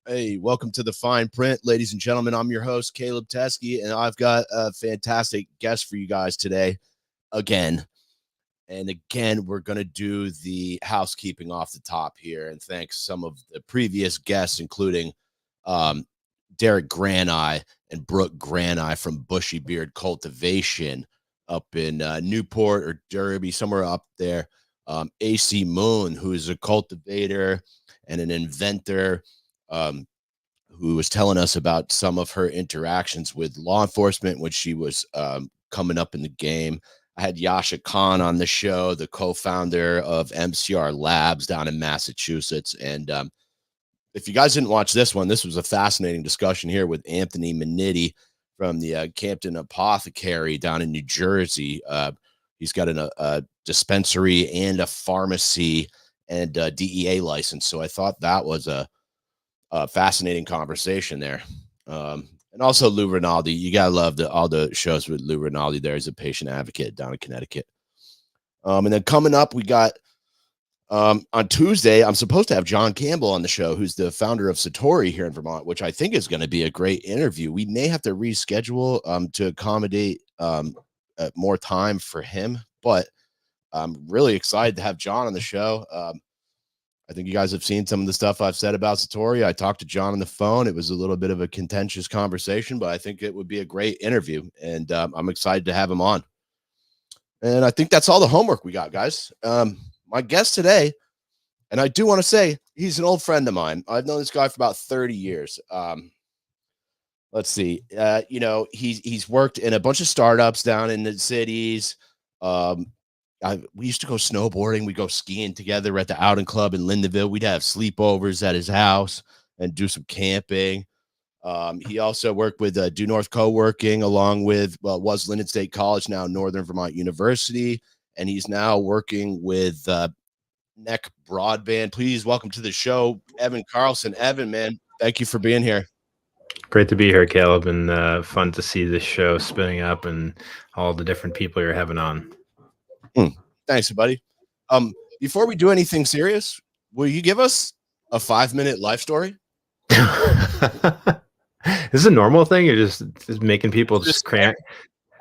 Hey, welcome to the Fine Print, ladies and gentlemen. I'm your host, Caleb Teskey, and I've got a fantastic guest for you guys today again. And again, we're going to do the housekeeping off the top here and thank some of the previous guests, including Derek Graneye and Brooke Graneye from Bushy Beard Cultivation up in Newport or Derby, somewhere up there. AC Moon, who is a cultivator and an inventor, who was telling us about some of her interactions with law enforcement when she was coming up in the game. I had Yasha Khan on the show, the co-founder of MCR Labs down in Massachusetts. And if you guys didn't watch this one, this was a fascinating discussion here with Anthony Manitti from the Campton Apothecary down in New Jersey. He's got a dispensary and a pharmacy and a DEA license. So I thought that was a fascinating conversation there. And also Lou Rinaldi. You gotta love all the shows with Lou Rinaldi there as a patient advocate down in Connecticut. And then coming up, we got on Tuesday, I'm supposed to have John Campbell on the show, who's the founder of Satori here in Vermont, which I think is going to be a great interview. We may have to reschedule to accommodate more time for him, but I'm really excited to have John on the show. I think you guys have seen some of the stuff I've said about Satori. I talked to John on the phone. It was a little bit of a contentious conversation, but I think it would be a great interview, and I'm excited to have him on. And I think that's all the homework we got, guys. My guest today, and I do want to say he's an old friend of mine. I've known this guy for about 30 years. Let's see. He's worked in a bunch of startups down in the cities. We used to go snowboarding. We go skiing together at the Outing Club in Lindenville. We'd have sleepovers at his house and do some camping. He also worked with Do North Coworking, along with was Linden State College, now Northern Vermont University, and he's now working with NEK Broadband. Please welcome to the show, Evan Carlson. Evan, man, thank you for being here. Great to be here, Caleb, and fun to see this show spinning up and all the different people you're having on. Thanks, buddy. Before we do anything serious, will you give us a 5-minute life story? This is a normal thing. You're just making people just cram.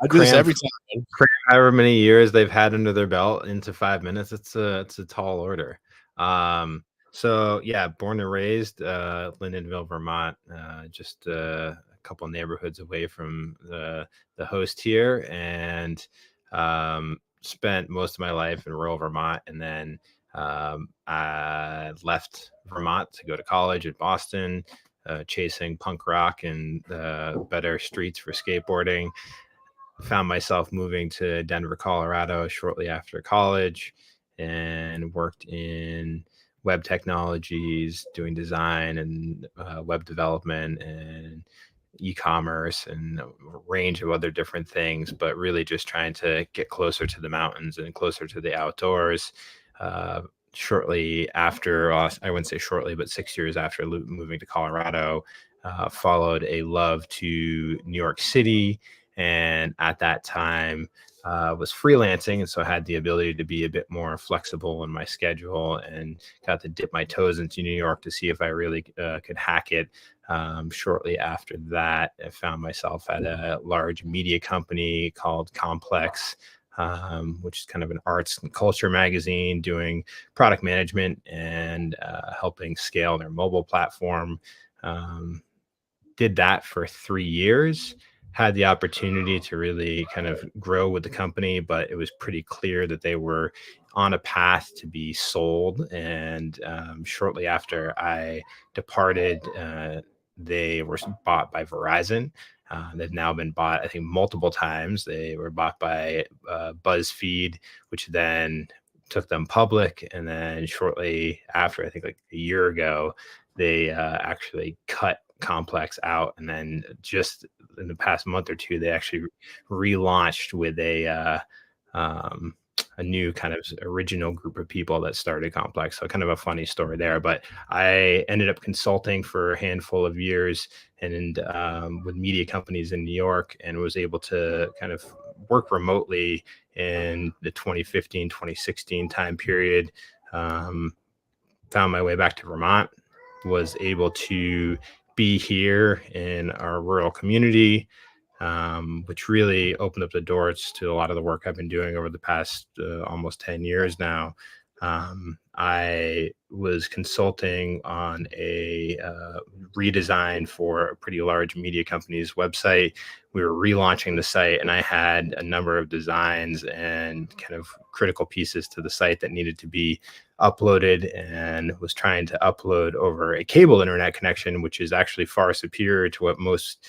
I do this every time. Cram however many years they've had under their belt into 5 minutes. It's a tall order. So yeah, born and raised Lindenville, Vermont, just a couple neighborhoods away from the host here, and spent most of my life in rural Vermont, and then I left Vermont to go to college at Boston, chasing punk rock and better streets for skateboarding. Found myself moving to Denver, Colorado shortly after college, and worked in web technologies, doing design and web development and e-commerce and a range of other different things, but really just trying to get closer to the mountains and closer to the outdoors. Shortly after, I wouldn't say shortly, but 6 years after moving to Colorado, followed a love to New York City. And at that time, was freelancing, and so I had the ability to be a bit more flexible in my schedule, and got to dip my toes into New York to see if I really could hack it. Shortly after that, I found myself at a large media company called Complex, which is kind of an arts and culture magazine, doing product management and helping scale their mobile platform. Did that for 3 years. Had the opportunity to really kind of grow with the company, but it was pretty clear that they were on a path to be sold. And shortly after I departed, they were bought by Verizon. They've now been bought, I think, multiple times. They were bought by BuzzFeed, which then took them public. And then shortly after, I think like a year ago, they actually cut Complex out. And then just in the past month or two, they actually relaunched with a new kind of original group of people that started Complex. So kind of a funny story there, but I ended up consulting for a handful of years and with media companies in New York, and was able to kind of work remotely in the 2015, 2016 time period. Found my way back to Vermont, was able to be here in our rural community, which really opened up the doors to a lot of the work I've been doing over the past almost 10 years now. I was consulting on a redesign for a pretty large media company's website. We were relaunching the site, and I had a number of designs and kind of critical pieces to the site that needed to be uploaded, and was trying to upload over a cable internet connection, which is actually far superior to what most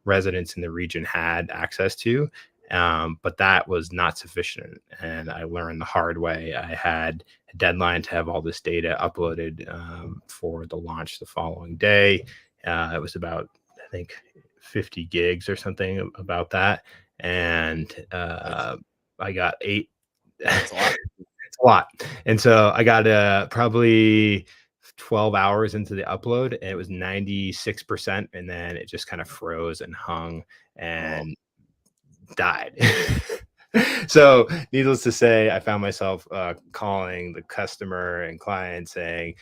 residents in the region had access to. But that was not sufficient. And I learned the hard way. I had a deadline to have all this data uploaded for the launch the following day. It was about, I think, 50 gigs or something about that. And I got 8. That's a lot. It's a lot. And so I got probably 12 hours into the upload, and it was 96%. And then it just kind of froze and hung and died. So needless to say, I found myself calling the customer and client saying,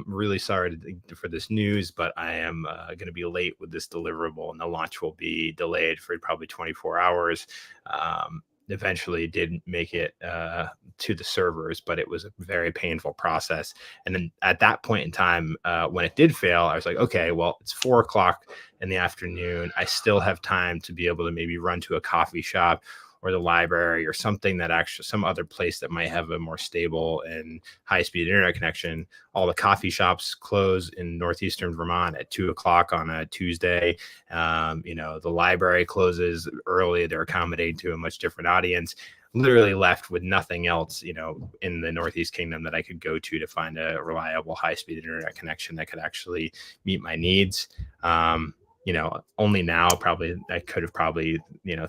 really sorry for this news, but I am going to be late with this deliverable, and the launch will be delayed for probably 24 hours. Eventually did make it to the servers, but it was a very painful process. And then at that point in time, when it did fail, I was like, okay, well, it's 4:00 in the afternoon. I still have time to be able to maybe run to a coffee shop or the library or something that actually, some other place that might have a more stable and high-speed internet connection. All the coffee shops close in northeastern Vermont at 2:00 on a Tuesday. The library closes early. They're accommodating to a much different audience. Literally left with nothing else, in the Northeast Kingdom that I could go to find a reliable high-speed internet connection that could actually meet my needs. Only now probably I could have probably,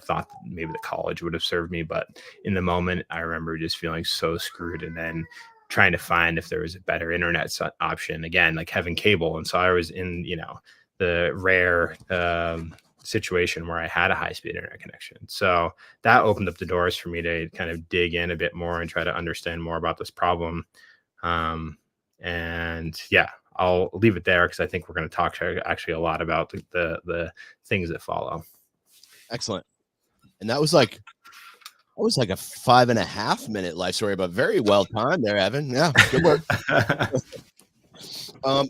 thought that maybe the college would have served me. But in the moment, I remember just feeling so screwed, and then trying to find if there was a better internet option, again, like having cable. And so I was in, the rare situation where I had a high-speed internet connection. So that opened up the doors for me to kind of dig in a bit more and try to understand more about this problem. And yeah, I'll leave it there because I think we're going to talk actually a lot about the things that follow. Excellent. And that was like a 5.5 minute life story, but very well timed there, Evan. Yeah, good work.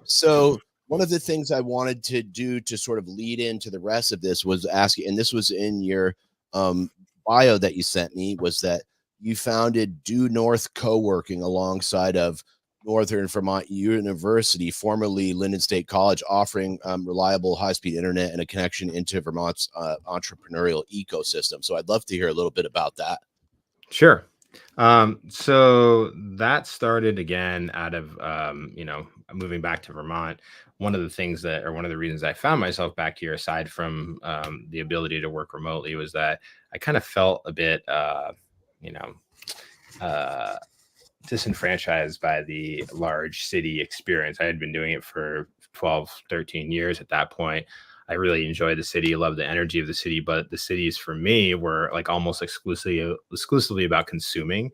So one of the things I wanted to do to sort of lead into the rest of this was asking, and this was in your bio that you sent me, was that you founded Do North Coworking alongside of Northern Vermont University, formerly Linden State College, offering reliable high-speed internet and a connection into Vermont's entrepreneurial ecosystem. So I'd love to hear a little bit about that. Sure. So that started again out of, moving back to Vermont. One of the reasons I found myself back here, aside from the ability to work remotely, was that I kind of felt a bit, disenfranchised by the large city experience. I had been doing it for 12, 13 years at that point. I really enjoyed the city, loved the energy of the city, but the cities for me were like almost exclusively about consuming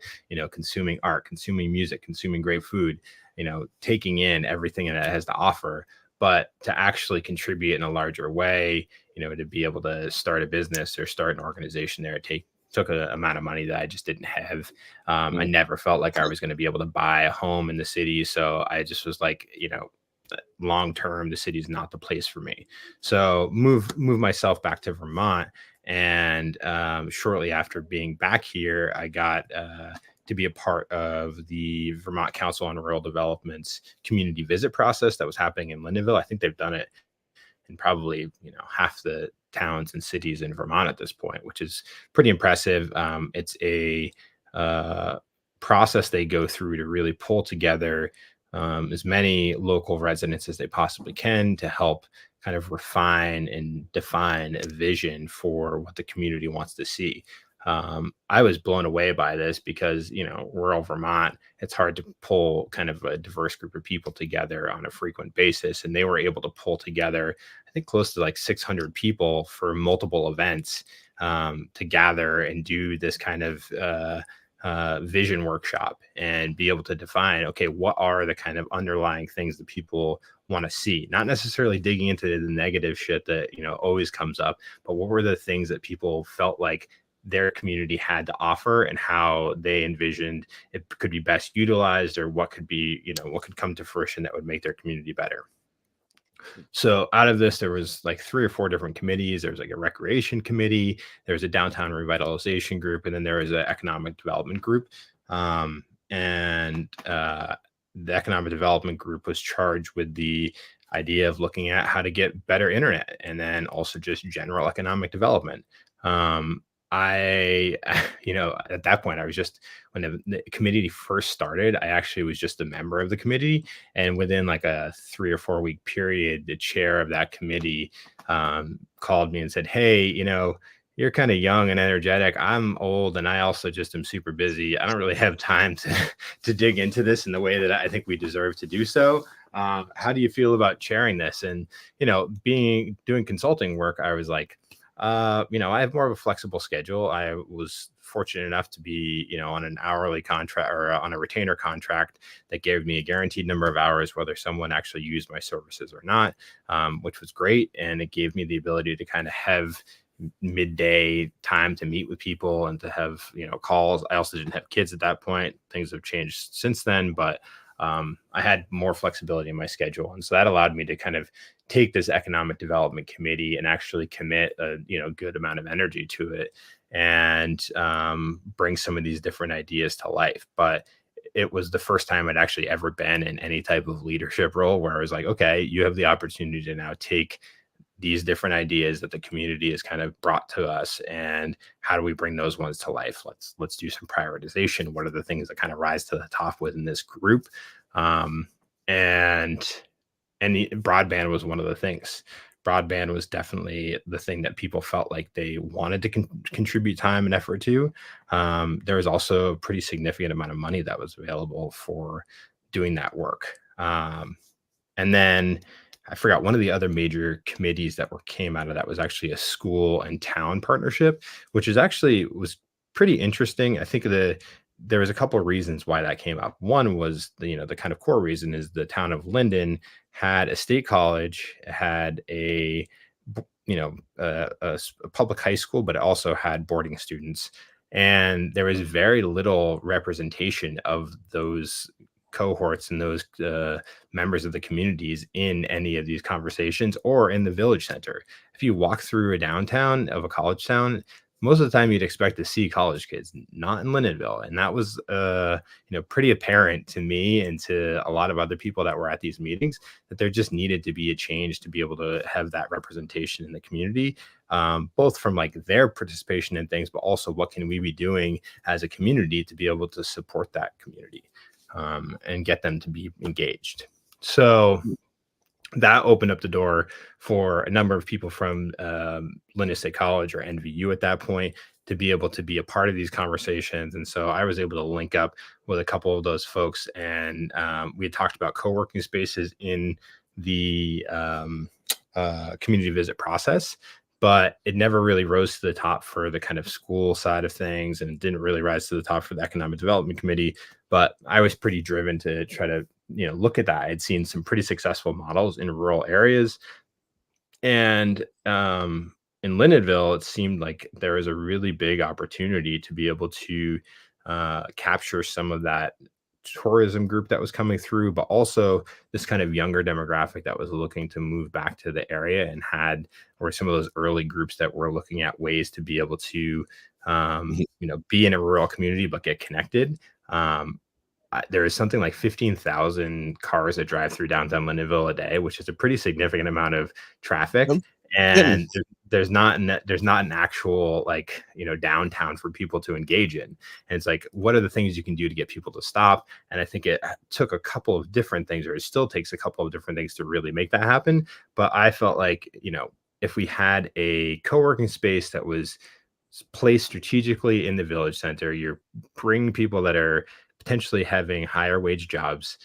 art, consuming music, consuming great food, taking in everything that it has to offer. But to actually contribute in a larger way, to be able to start a business or start an organization there, took an amount of money that I just didn't have. I never felt like I was going to be able to buy a home in the city. So I just was like, long term, the city is not the place for me. So move myself back to Vermont. And shortly after being back here, I got to be a part of the Vermont Council on Rural Development's community visit process that was happening in Lindenville. I think they've done it in probably half the towns and cities in Vermont at this point, which is pretty impressive. It's a process they go through to really pull together as many local residents as they possibly can to help kind of refine and define a vision for what the community wants to see. I was blown away by this because, rural Vermont, it's hard to pull kind of a diverse group of people together on a frequent basis. And they were able to pull together, I think, close to like 600 people for multiple events to gather and do this kind of vision workshop and be able to define, okay, what are the kind of underlying things that people want to see, not necessarily digging into the negative shit that, always comes up, but what were the things that people felt like their community had to offer and how they envisioned it could be best utilized, or what could be, what could come to fruition that would make their community better. So out of this, there was like 3 or 4 different committees. There was like a recreation committee, there was a downtown revitalization group, and then there was an economic development group. And the economic development group was charged with the idea of looking at how to get better internet, and then also just general economic development. I, at that point, I was just, when the committee first started, I actually was just a member of the committee. And within like a 3 or 4 week period, the chair of that committee called me and said, "Hey, you're kind of young and energetic. I'm old, and I also just am super busy. I don't really have time to dig into this in the way that I think we deserve to do so. How do you feel about chairing this?" And, doing consulting work, I was like, I have more of a flexible schedule. I was fortunate enough to be, on an hourly contract, or on a retainer contract that gave me a guaranteed number of hours, whether someone actually used my services or not, which was great. And it gave me the ability to kind of have midday time to meet with people and to have, calls. I also didn't have kids at that point. Things have changed since then, but I had more flexibility in my schedule. And so that allowed me to kind of take this economic development committee and actually commit a good amount of energy to it, and bring some of these different ideas to life. But it was the first time I'd actually ever been in any type of leadership role where I was like, okay, you have the opportunity to now take these different ideas that the community has kind of brought to us, and how do we bring those ones to life? Let's do some prioritization. What are the things that kind of rise to the top within this group? And broadband was one of the things. Broadband was definitely the thing that people felt like they wanted to contribute time and effort to. There was also a pretty significant amount of money that was available for doing that work. And then I forgot, one of the other major committees that came out of that was actually a school and town partnership, which was pretty interesting. I think there was a couple of reasons why that came up. One was the kind of core reason is the town of Linden had a state college, had a public high school, but it also had boarding students, and there was very little representation of those cohorts and those members of the communities in any of these conversations or in the village center. If you walk through a downtown of a college town, most of the time you'd expect to see college kids, not in Lindenville. And that was pretty apparent to me and to a lot of other people that were at these meetings, that there just needed to be a change to be able to have that representation in the community, both from like their participation in things, but also what can we be doing as a community to be able to support that community, and get them to be engaged. So that opened up the door for a number of people from Linden State College, or NVU at that point, to be able to be a part of these conversations. And so I was able to link up with a couple of those folks, and we had talked about co-working spaces in the community visit process, but it never really rose to the top for the kind of school side of things, and it didn't really rise to the top for the economic development committee. But I was pretty driven to try to look at that. I had seen some pretty successful models in rural areas, and in Lindenville, it seemed like there was a really big opportunity to be able to capture some of that tourism group that was coming through, but also this kind of younger demographic that was looking to move back to the area, and or some of those early groups that were looking at ways to be able to be in a rural community but get connected. There is something like 15,000 cars that drive through downtown Lindenville a day, which is a pretty significant amount of traffic. And there's not an actual downtown for people to engage in. And it's like, what are the things you can do to get people to stop? And I think it took a couple of different things, or it still takes a couple of different things to really make that happen. But I felt like, if we had a co-working space that was placed strategically in the village center, you're bringing people that are potentially having higher wage jobs,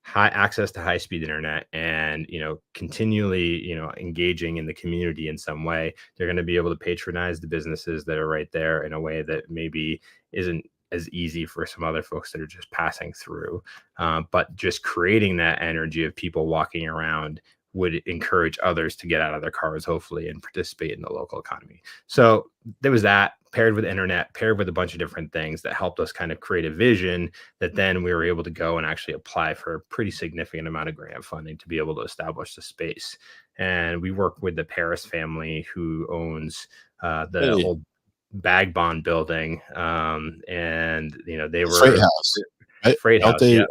high access to high speed internet, and continually engaging in the community in some way. They're going to be able to patronize the businesses that are right there in a way that maybe isn't as easy for some other folks that are just passing through. But just creating that energy of people walking around would encourage others to get out of their cars, hopefully, and participate in the local economy. So there was that, paired with internet, paired with a bunch of different things that helped us kind of create a vision that then we were able to go and actually apply for a pretty significant amount of grant funding to be able to establish the space. And we work with the Paris family who owns the Really? old Bag Bond building. And, they The Freight were House, right? Freight Don't House. they? Yeah.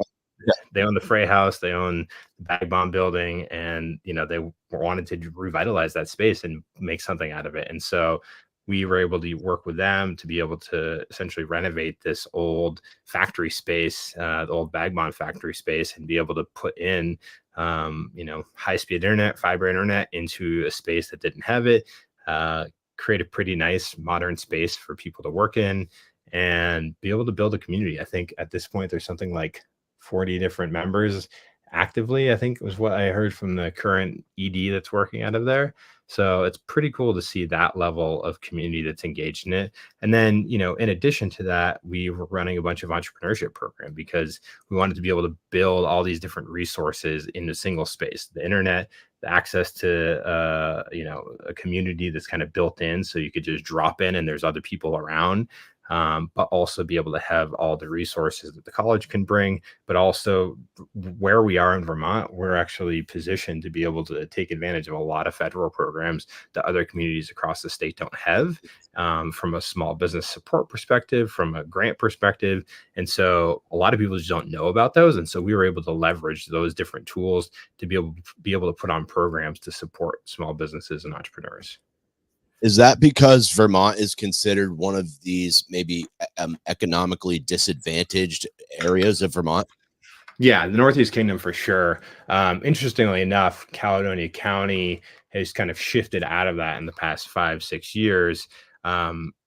Yeah. They own the Freight House, they own the Bag Bomb building, and they wanted to revitalize that space and make something out of it. And so we were able to work with them to be able to essentially renovate this old factory space, the old Bag Bomb factory space, and be able to put in, high-speed internet, fiber internet into a space that didn't have it, create a pretty nice modern space for people to work in, and be able to build a community. I think at this point there's something like 40 different members actively, I think was what I heard from the current ED that's working out of there. So it's pretty cool to see that level of community that's engaged in it. And then, in addition to that, we were running a bunch of entrepreneurship program because we wanted to be able to build all these different resources in a single space, the internet, the access to, a community that's kind of built in. So you could just drop in and there's other people around. But also be able to have all the resources that the college can bring, but also where we are in Vermont, we're actually positioned to be able to take advantage of a lot of federal programs that other communities across the state don't have, from a small business support perspective, from a grant perspective. And so a lot of people just don't know about those. And so we were able to leverage those different tools to be able to put on programs to support small businesses and entrepreneurs. Is that because Vermont is considered one of these maybe economically disadvantaged areas of Vermont? Yeah, the Northeast Kingdom for sure. Interestingly enough, Caledonia County has kind of shifted out of that in the past 5, 6 years,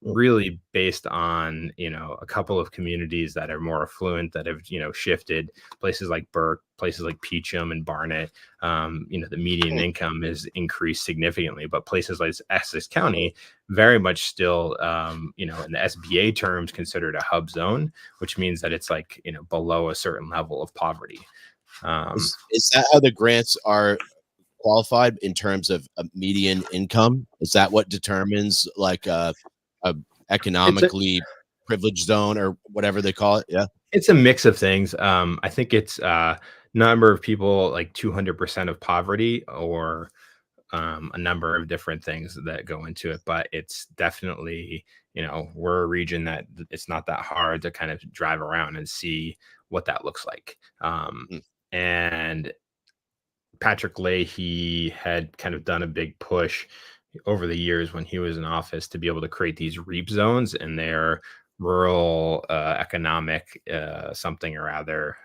really based on a couple of communities that are more affluent that have shifted. Places like Burke, places like Peacham and Barnett. The median income has increased significantly, but places like Essex County very much still, in the SBA terms, considered a hub zone, which means that it's like below a certain level of poverty. Is that how the grants are qualified in terms of a median income? Is that what determines like a It's a economically privileged zone or whatever they call it? Yeah. it's a mix of things. I think it's number of people like 200% of poverty, or a number of different things that go into it. But it's definitely, we're a region that it's not that hard to kind of drive around and see what that looks like. Mm. And Patrick Leahy had kind of done a big push over the years when he was in office to be able to create these REAP zones in their rural economic something or other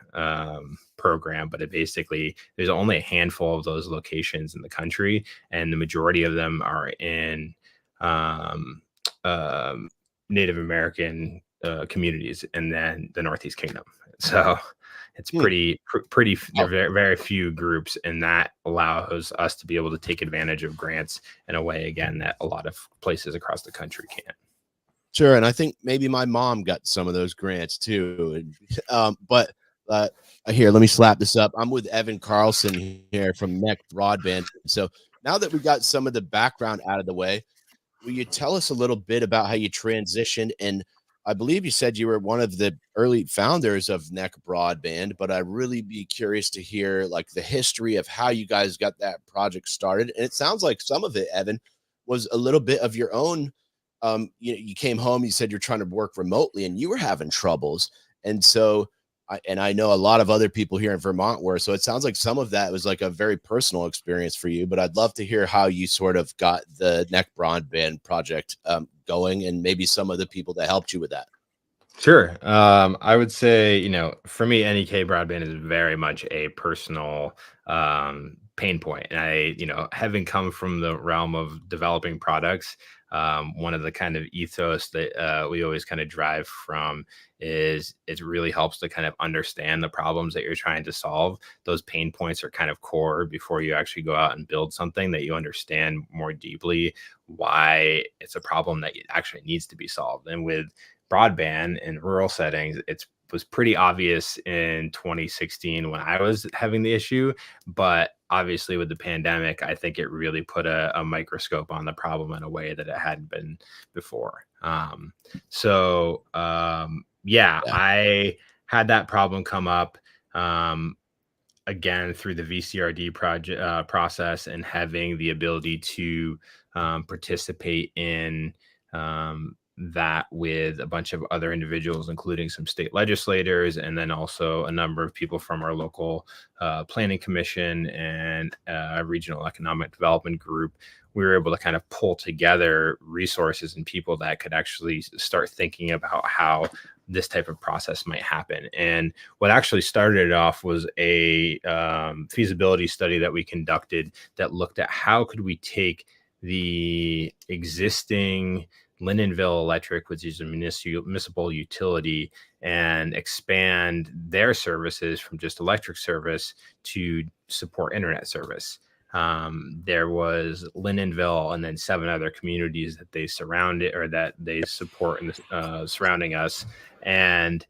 program. But it basically, there's only a handful of those locations in the country, and the majority of them are in um, um, Native American communities, and then the Northeast Kingdom. So it's Hmm. pretty. There Oh, are very, very few groups, and that allows us to be able to take advantage of grants in a way, again, that a lot of places across the country can't. sure. And I think maybe my mom got some of those grants too. But uh, here, let me slap this up. I'm with Evan Carlson here from NEK Broadband. So now that we got some of the background out of the way, will you tell us a little bit about how you transitioned? And I believe you said you were one of the early founders of NEK Broadband, but I'd really be curious to hear like the history of how you guys got that project started. And it sounds like some of it, Evan, was a little bit of your own. You came home, you said you're trying to work remotely and you were having troubles. And so I know a lot of other people here in Vermont were. So it sounds like some of that was like a very personal experience for you. But I'd love to hear how you sort of got the NEK Broadband project going, and maybe some of the people that helped you with that. Sure. I would say, for me, NEK Broadband is very much a personal pain point. And having come from the realm of developing products, one of the kind of ethos that we always kind of drive from is it really helps to kind of understand the problems that you're trying to solve. Those pain points are kind of core before you actually go out and build something that you understand more deeply why it's a problem that actually needs to be solved. And with broadband in rural settings, it was pretty obvious in 2016 when I was having the issue, but obviously with the pandemic, I think it really put a microscope on the problem in a way that it hadn't been before. Yeah, Yeah. I had that problem come up. Again, through the VCRD project process, and having the ability to participate in that with a bunch of other individuals, including some state legislators, and then also a number of people from our local planning commission and regional economic development group. We were able to kind of pull together resources and people that could actually start thinking about how this type of process might happen. And what actually started it off was a feasibility study that we conducted that looked at how could we take the existing Lindenville Electric, which is a municipal utility, and expand their services from just electric service to support internet service. There was Lindenville and then 7 other communities that they surrounded or that they support in surrounding us. And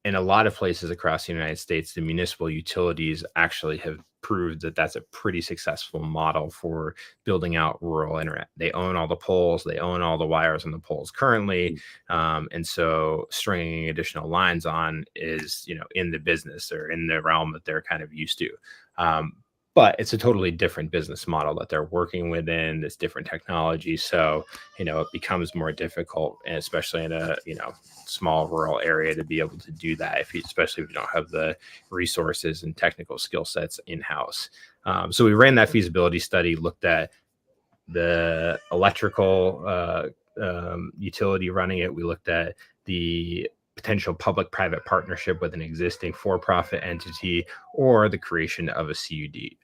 in a lot of places across the United States, the municipal utilities actually have proved that that's a pretty successful model for building out rural internet. They own all the poles, they own all the wires on the poles currently, and so stringing additional lines on is, in the business or in the realm that they're kind of used to. But it's a totally different business model that they're working within. This different technology, so it becomes more difficult, and especially in a small rural area, to be able to do that, especially if you don't have the resources and technical skill sets in house. So we ran that feasibility study, looked at the electrical utility running it. We looked at the potential public-private partnership with an existing for-profit entity, or the creation of a CUD.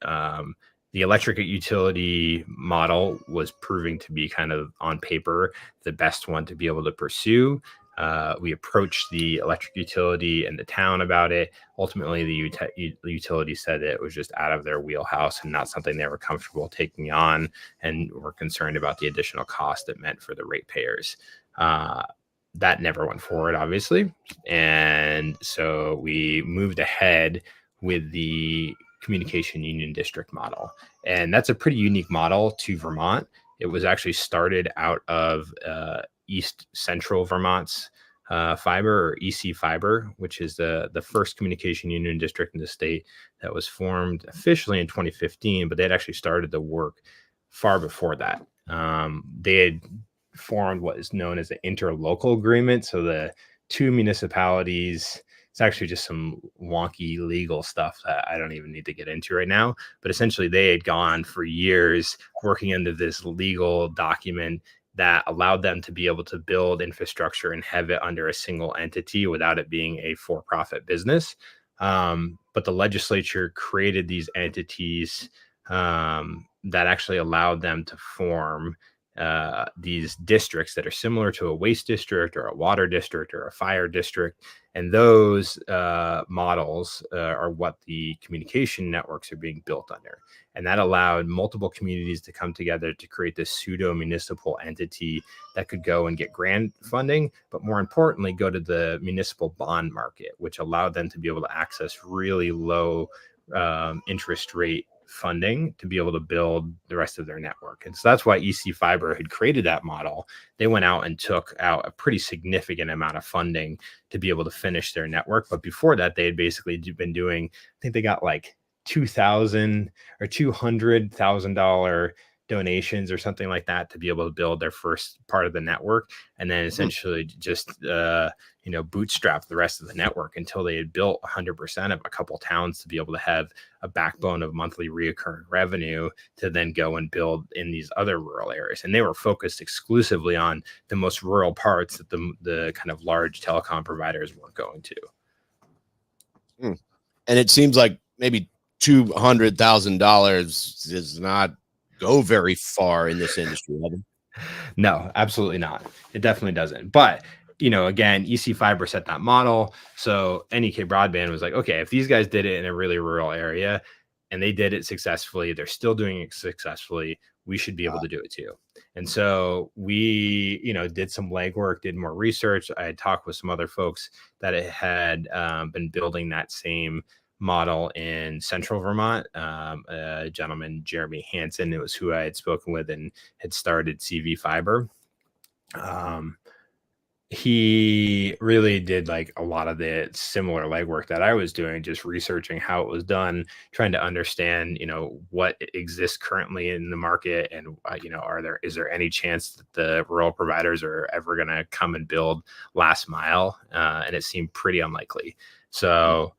The electric utility model was proving to be kind of, on paper, the best one to be able to pursue. We approached the electric utility and the town about it. Ultimately, the utility said that it was just out of their wheelhouse and not something they were comfortable taking on, and were concerned about the additional cost it meant for the ratepayers. That never went forward, obviously. And so we moved ahead with the communication union district model. And that's a pretty unique model to Vermont. It was actually started out of East Central Vermont's fiber, or EC Fiber, which is the first communication union district in the state that was formed officially in 2015, but they had actually started the work far before that. They had formed what is known as an interlocal agreement. So the 2 municipalities, it's actually just some wonky legal stuff that I don't even need to get into right now, but essentially they had gone for years working under this legal document that allowed them to be able to build infrastructure and have it under a single entity without it being a for-profit business. But the legislature created these entities that actually allowed them to form these districts that are similar to a waste district or a water district or a fire district. And those models are what the communication networks are being built under. And that allowed multiple communities to come together to create this pseudo municipal entity that could go and get grant funding, but more importantly, go to the municipal bond market, which allowed them to be able to access really low interest rate funding to be able to build the rest of their network. And so that's why EC Fiber had created that model. They went out and took out a pretty significant amount of funding to be able to finish their network. But before that, they had basically been doing, I think they got like $2,000 or $200,000 donations or something like that to be able to build their first part of the network, and then essentially just bootstrap the rest of the network until they had built 100% of a couple towns to be able to have a backbone of monthly reoccurring revenue to then go and build in these other rural areas. And they were focused exclusively on the most rural parts that the kind of large telecom providers weren't going to. And it seems like maybe $200,000 does not go very far in this industry. No, absolutely not. It definitely doesn't. But again, EC Fiber set that model. So NEK Broadband was like, okay, if these guys did it in a really rural area and they did it successfully. They're still doing it successfully. We should be able to do it too. And so we, did some legwork, did more research. I had talked with some other folks that had been building that same model in central Vermont. A gentleman, Jeremy Hansen, it was who I had spoken with and had started CV Fiber. He really did like a lot of the similar legwork that I was doing, just researching how it was done, trying to understand, what exists currently in the market, and is there any chance that the rural providers are ever going to come and build last mile? And it seemed pretty unlikely. So,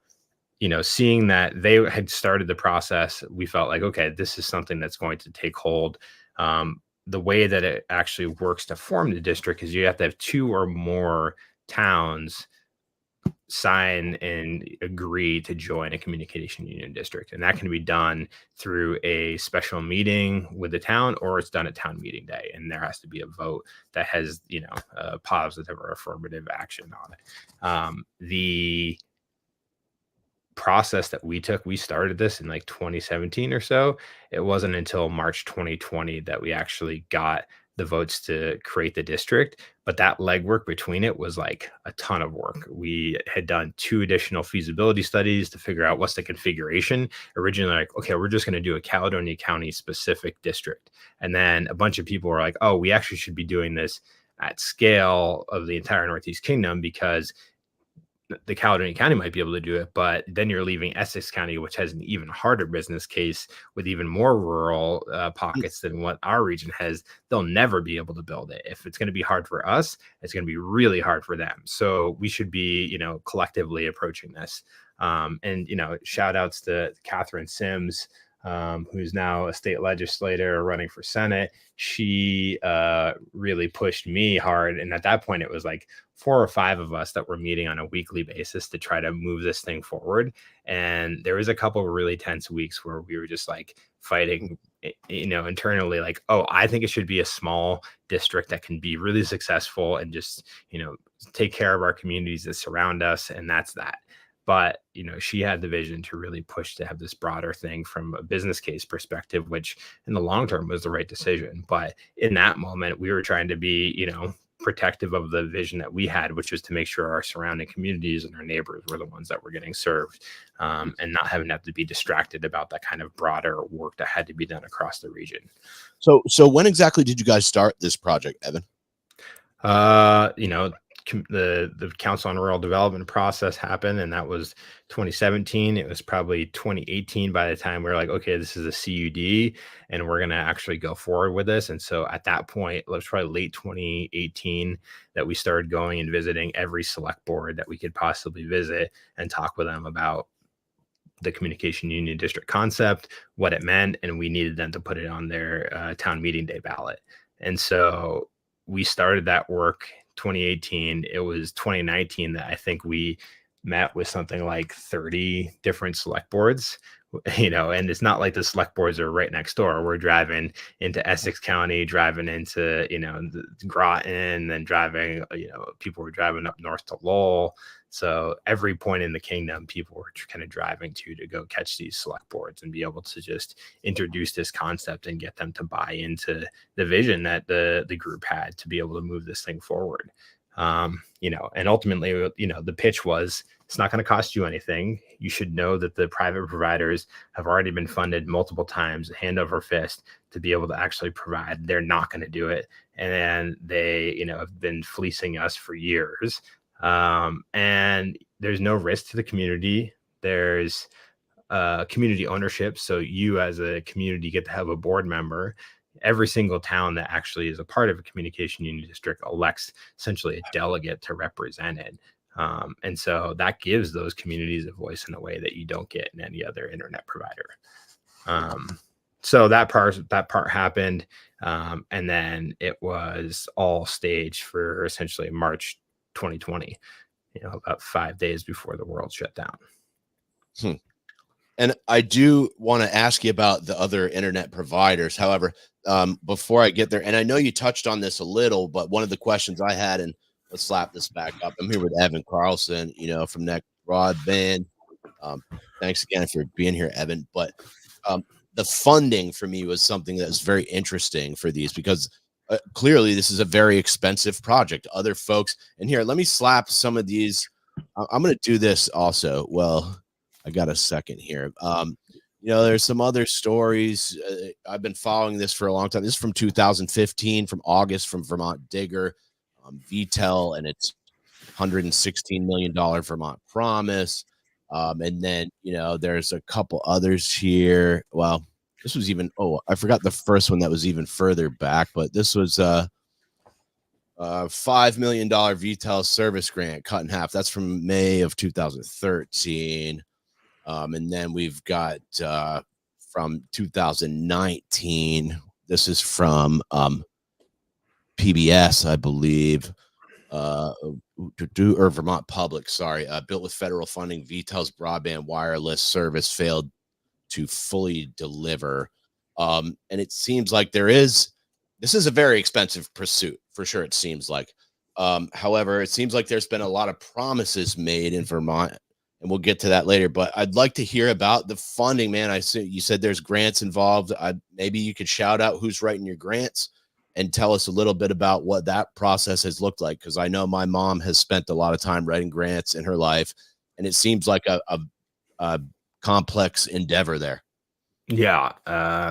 seeing that they had started the process, we felt like, okay, this is something that's going to take hold. The way that it actually works to form the district is you have to have 2 or more towns sign and agree to join a communication union district. And that can be done through a special meeting with the town, or it's done at town meeting day. And there has to be a vote that has, a positive or affirmative action on it. The process that we took, we started this in like 2017 or so. It wasn't until March 2020 that we actually got the votes to create the district, but that legwork between it was like a ton of work. We had done 2 additional feasibility studies to figure out what's the configuration. Originally, like, okay, we're just going to do a Caledonia County specific district. And then a bunch of people were like, oh, we actually should be doing this at scale of the entire Northeast Kingdom, because the Caledonia County might be able to do it, but then you're leaving Essex County, which has an even harder business case with even more rural pockets than what our region has. They'll never be able to build it. If it's going to be hard for us, it's going to be really hard for them. So we should be, collectively approaching this. And shout outs to Catherine Sims, who's now a state legislator running for Senate. She really pushed me hard. And at that point, it was like 4 or 5 of us that were meeting on a weekly basis to try to move this thing forward. And there was a couple of really tense weeks where we were just like fighting, internally, like, oh, I think it should be a small district that can be really successful and just, take care of our communities that surround us. And that's that. But, she had the vision to really push to have this broader thing from a business case perspective, which in the long term was the right decision. But in that moment, we were trying to be, protective of the vision that we had, which was to make sure our surrounding communities and our neighbors were the ones that were getting served, and not having to have to be distracted about that kind of broader work that had to be done across the region. So when exactly did you guys start this project, Evan? The Council on Rural Development process happened, and that was 2017. It was probably 2018 by the time we were like, okay, this is a CUD and we're going to actually go forward with this. And so at that point, it was probably late 2018 that we started going and visiting every select board that we could possibly visit and talk with them about the communication union district concept, what it meant, and we needed them to put it on their town meeting day ballot. And so we started that work 2018. It was 2019 that I think we met with something like 30 different select boards, and it's not like the select boards are right next door. We're driving into Essex County, driving into, Groton, then driving, people were driving up north to Lowell. So every point in the kingdom, people were kind of driving to go catch these select boards and be able to just introduce this concept and get them to buy into the vision that the group had to be able to move this thing forward. And ultimately, the pitch was, it's not going to cost you anything. You should know that the private providers have already been funded multiple times, hand over fist, to be able to actually provide. They're not going to do it. And they, have been fleecing us for years. And there's no risk to the community. There's community ownership. So you as a community get to have a board member. Every single town that actually is a part of a communication union district elects essentially a delegate to represent it. And so that gives those communities a voice in a way that you don't get in any other internet provider. So that part happened. And then it was all staged for essentially March 2020, about 5 days before the world shut down. And I do want to ask you about the other internet providers. However, before I get there, and I know you touched on this a little, but one of the questions I had, and let's slap this back up. I'm here with Evan Carlson, from NEK Broadband. Thanks again for being here, Evan. But The funding for me was something that's very interesting for these, because clearly this is a very expensive project. Other folks, and here, let me slap some of these. I'm going to do this also. Well, I got a second here. There's some other stories. I've been following this for a long time. This is from 2015, from August, from Vermont Digger, VTEL, and its $116 million Vermont Promise. And then, there's a couple others here. Well, this was even, I forgot the first one that was even further back, but this was $5 million VTEL service grant cut in half. That's from May of 2013. And then we've got from 2019. This is from PBS, I believe. Or Vermont Public, sorry, built with federal funding, VTEL's broadband wireless service failed to fully deliver. And it seems like this is a very expensive pursuit, for sure, it seems like. However, it seems like there's been a lot of promises made in Vermont, and we'll get to that later. But I'd like to hear about the funding, man. I see you said there's grants involved. Maybe you could shout out who's writing your grants and tell us a little bit about what that process has looked like, because I know my mom has spent a lot of time writing grants in her life, and it seems like a complex endeavor there. Yeah,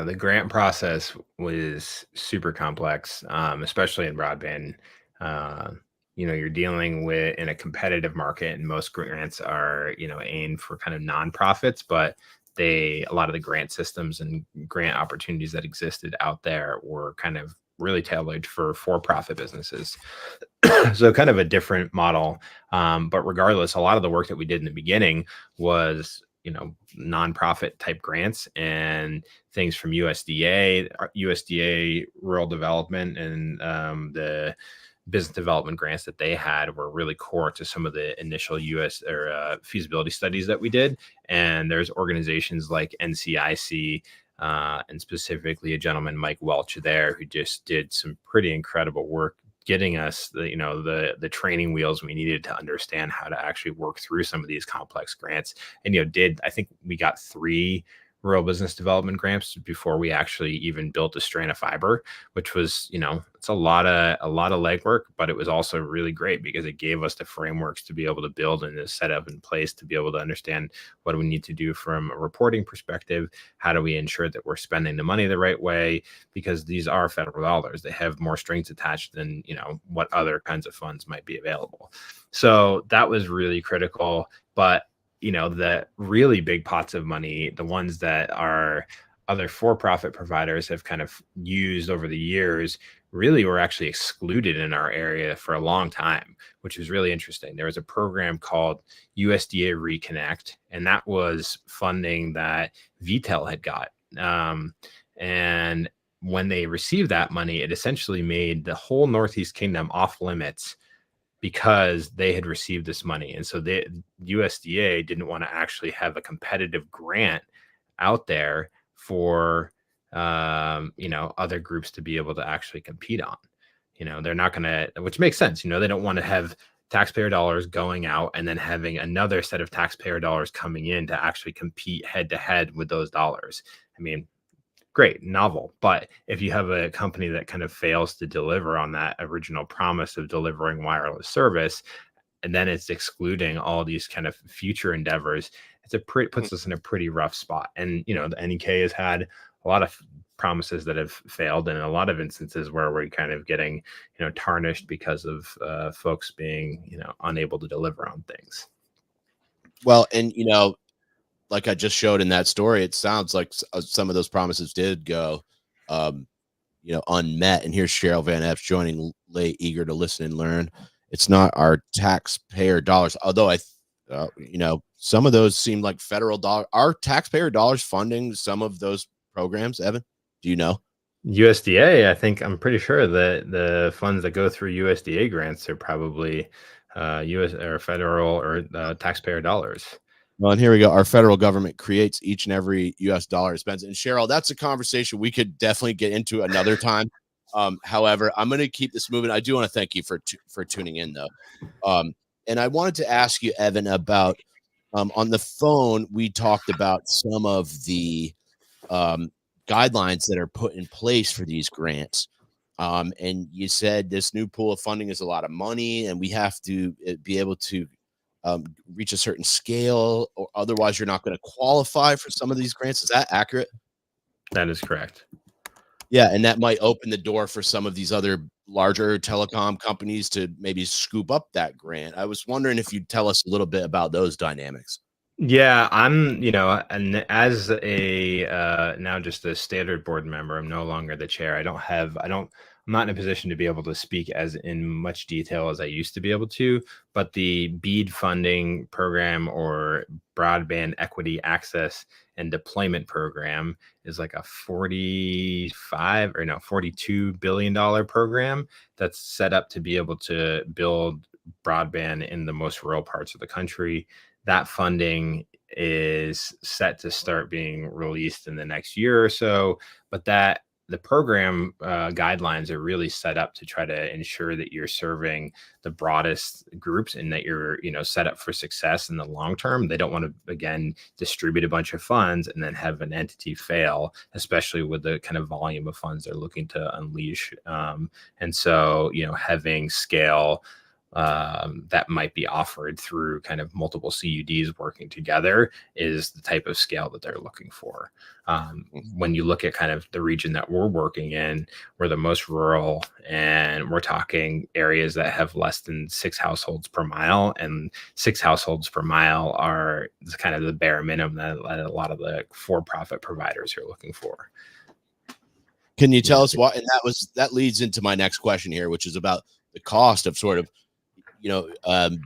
the grant process was super complex, especially in broadband. You're dealing with in a competitive market, and most grants are, aimed for kind of nonprofits, but a lot of the grant systems and grant opportunities that existed out there were kind of really tailored for for-profit businesses. So kind of a different model. But regardless, a lot of the work that we did in the beginning was, nonprofit type grants and things from USDA rural development, and the business development grants that they had were really core to some of the initial US or feasibility studies that we did. And there's organizations like NCIC, and specifically a gentleman, Mike Welch, there, who just did some pretty incredible work getting us the training wheels we needed to understand how to actually work through some of these complex grants. And I think we got 3 rural business development grants before we actually even built a strand of fiber, which was, it's a lot of legwork, but it was also really great because it gave us the frameworks to be able to build and set up in place to be able to understand what do we need to do from a reporting perspective. How do we ensure that we're spending the money the right way? Because these are federal dollars. They have more strings attached than, what other kinds of funds might be available. So that was really critical. But the really big pots of money, the ones that are other for-profit providers have kind of used over the years, really were actually excluded in our area for a long time, which was really interesting. There was a program called USDA Reconnect, and that was funding that VTEL had got. And when they received that money, it essentially made the whole Northeast Kingdom off limits because they had received this money. And so the USDA didn't want to actually have a competitive grant out there for, other groups to be able to actually compete on. They're not going to, which makes sense. They don't want to have taxpayer dollars going out and then having another set of taxpayer dollars coming in to actually compete head to head with those dollars. I mean, great, novel. But if you have a company that kind of fails to deliver on that original promise of delivering wireless service, and then it's excluding all these kind of future endeavors, puts us in a pretty rough spot. And, the NEK has had a lot of promises that have failed, and in a lot of instances where we're kind of getting, tarnished because of folks being, unable to deliver on things. Well, and, like I just showed in that story, it sounds like some of those promises did go, unmet. And here's Cheryl Van Epps joining late, eager to listen and learn. It's not our taxpayer dollars, although some of those seem like federal dollars. Are taxpayer dollars funding some of those programs, Evan? Do you know? USDA, I'm pretty sure that the funds that go through USDA grants are probably US or federal or taxpayer dollars. Well, and here we go. Our federal government creates each and every U.S. dollar it spends. And Cheryl, that's a conversation we could definitely get into another time. However, I'm going to keep this moving. I do want to thank you for tuning in, though. And I wanted to ask you, Evan, about on the phone, we talked about some of the guidelines that are put in place for these grants. And you said this new pool of funding is a lot of money, and we have to be able to reach a certain scale, or otherwise you're not going to qualify for some of these grants. Is that accurate? That is correct. Yeah, and that might open the door for some of these other larger telecom companies to maybe scoop up that grant. I was wondering if you'd tell us a little bit about those dynamics. Yeah, I'm, and as a now just a standard board member, I'm no longer the chair. I'm not in a position to be able to speak as in much detail as I used to be able to, but the BEAD funding program, or Broadband Equity Access and Deployment Program, is like a $42 billion program that's set up to be able to build broadband in the most rural parts of the country. That funding is set to start being released in the next year or so, but the program guidelines are really set up to try to ensure that you're serving the broadest groups and that you're set up for success in the long term. They don't want to, again, distribute a bunch of funds and then have an entity fail, especially with the kind of volume of funds they're looking to unleash. And so having scale that might be offered through kind of multiple CUDs working together is the type of scale that they're looking for. When you look at kind of the region that we're working in, we're the most rural, and we're talking areas that have less than 6 households per mile, and 6 households per mile are kind of the bare minimum that a lot of the for-profit providers are looking for. Can you tell us what? And that leads into my next question here, which is about the cost of sort of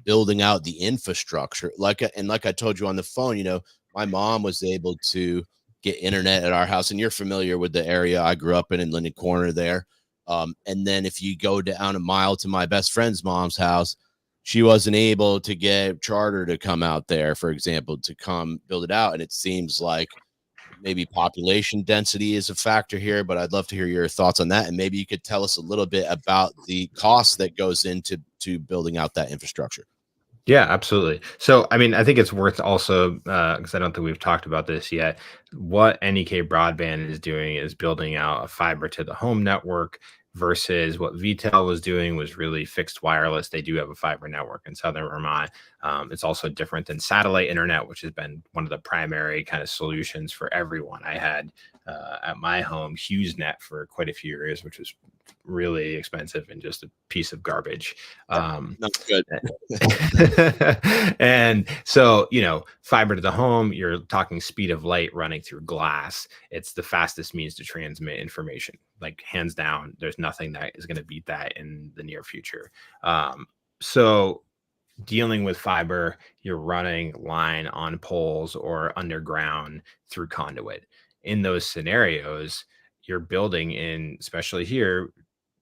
building out the infrastructure. Like I told you on the phone, my mom was able to get internet at our house, and you're familiar with the area I grew up in Linden Corner there. And then if you go down a mile to my best friend's mom's house, she wasn't able to get Charter to come out there, for example, to come build it out. And it seems like maybe population density is a factor here, but I'd love to hear your thoughts on that. And maybe you could tell us a little bit about the cost that goes into building out that infrastructure. Yeah, absolutely. So, I mean, I think it's worth also, because I don't think we've talked about this yet, what NEK Broadband is doing is building out a fiber to the home network, versus what VTEL was doing was really fixed wireless. They do have a fiber network in Southern Vermont. It's also different than satellite internet, which has been one of the primary kind of solutions for everyone. I had at my home HughesNet for quite a few years, which was really expensive and just a piece of garbage. Not good. And so, fiber to the home, you're talking speed of light running through glass. It's the fastest means to transmit information. Like, hands down, there's nothing that is going to beat that in the near future. So dealing with fiber, you're running line on poles or underground through conduit. In those scenarios, you're building in, especially here,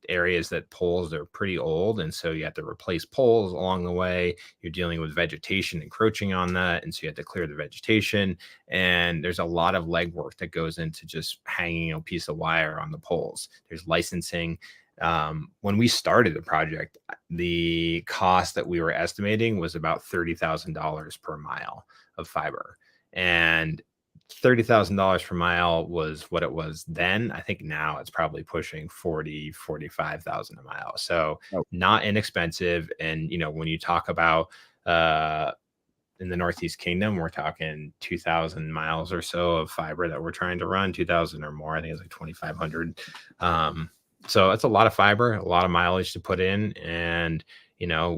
areas that poles are pretty old, and so you have to replace poles along the way. You're dealing with vegetation encroaching on that, and so you have to clear the vegetation, and there's a lot of legwork that goes into just hanging a piece of wire on the poles. There's licensing. When we started the project, the cost that we were estimating was about $30,000 per mile of fiber, and $30,000 per mile was what it was then. I think now it's probably pushing 45,000 a mile. So not inexpensive. And, when you talk about, in the Northeast Kingdom, we're talking 2,000 miles or so of fiber that we're trying to run, 2,000 or more. I think it's like 2,500. So it's a lot of fiber, a lot of mileage to put in. And,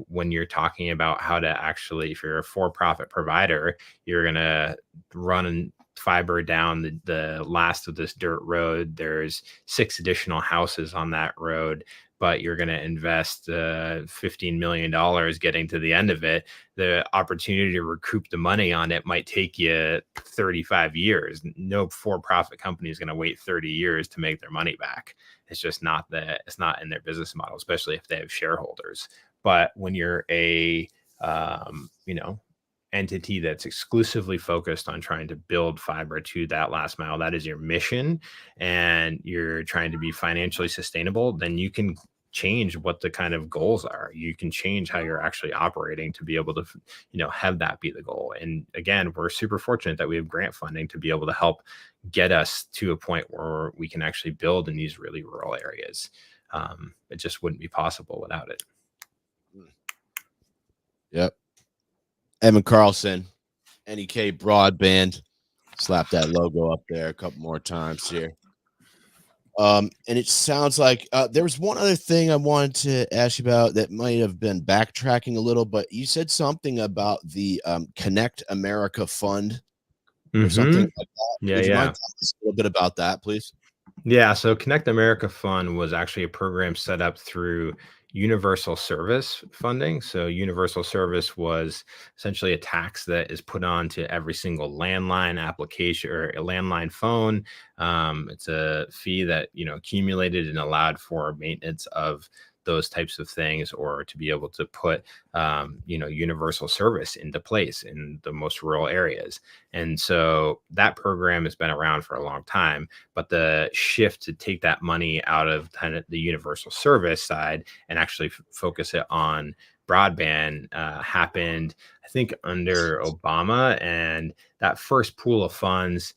when you're talking about how to actually, if you're a for-profit provider, you're going to run fiber down the last of this dirt road. There's 6 additional houses on that road, but you're going to invest $15 million getting to the end of it. The opportunity to recoup the money on it might take you 35 years. No for-profit company is going to wait 30 years to make their money back. It's just not it's not in their business model, especially if they have shareholders. But when you're a, entity that's exclusively focused on trying to build fiber to that last mile, that is your mission, and you're trying to be financially sustainable, then you can change what the kind of goals are. You can change how you're actually operating to be able to, have that be the goal. And again, we're super fortunate that we have grant funding to be able to help get us to a point where we can actually build in these really rural areas. It just wouldn't be possible without it. Yep. Evan Carlson, NEK Broadband. Slap that logo up there a couple more times here. And it sounds like there was one other thing I wanted to ask you about that might have been backtracking a little, but you said something about the Connect America Fund or something like that. Would you mind telling us a little bit about that, please? Yeah, so Connect America Fund was actually a program set up through universal service funding. So universal service was essentially a tax that is put on to every single landline application or a landline phone. It's a fee that accumulated and allowed for maintenance of those types of things, or to be able to put universal service into place in the most rural areas. And so that program has been around for a long time, but the shift to take that money out of kind of the universal service side and actually focus it on broadband happened, I think, under Obama. And that first pool of funds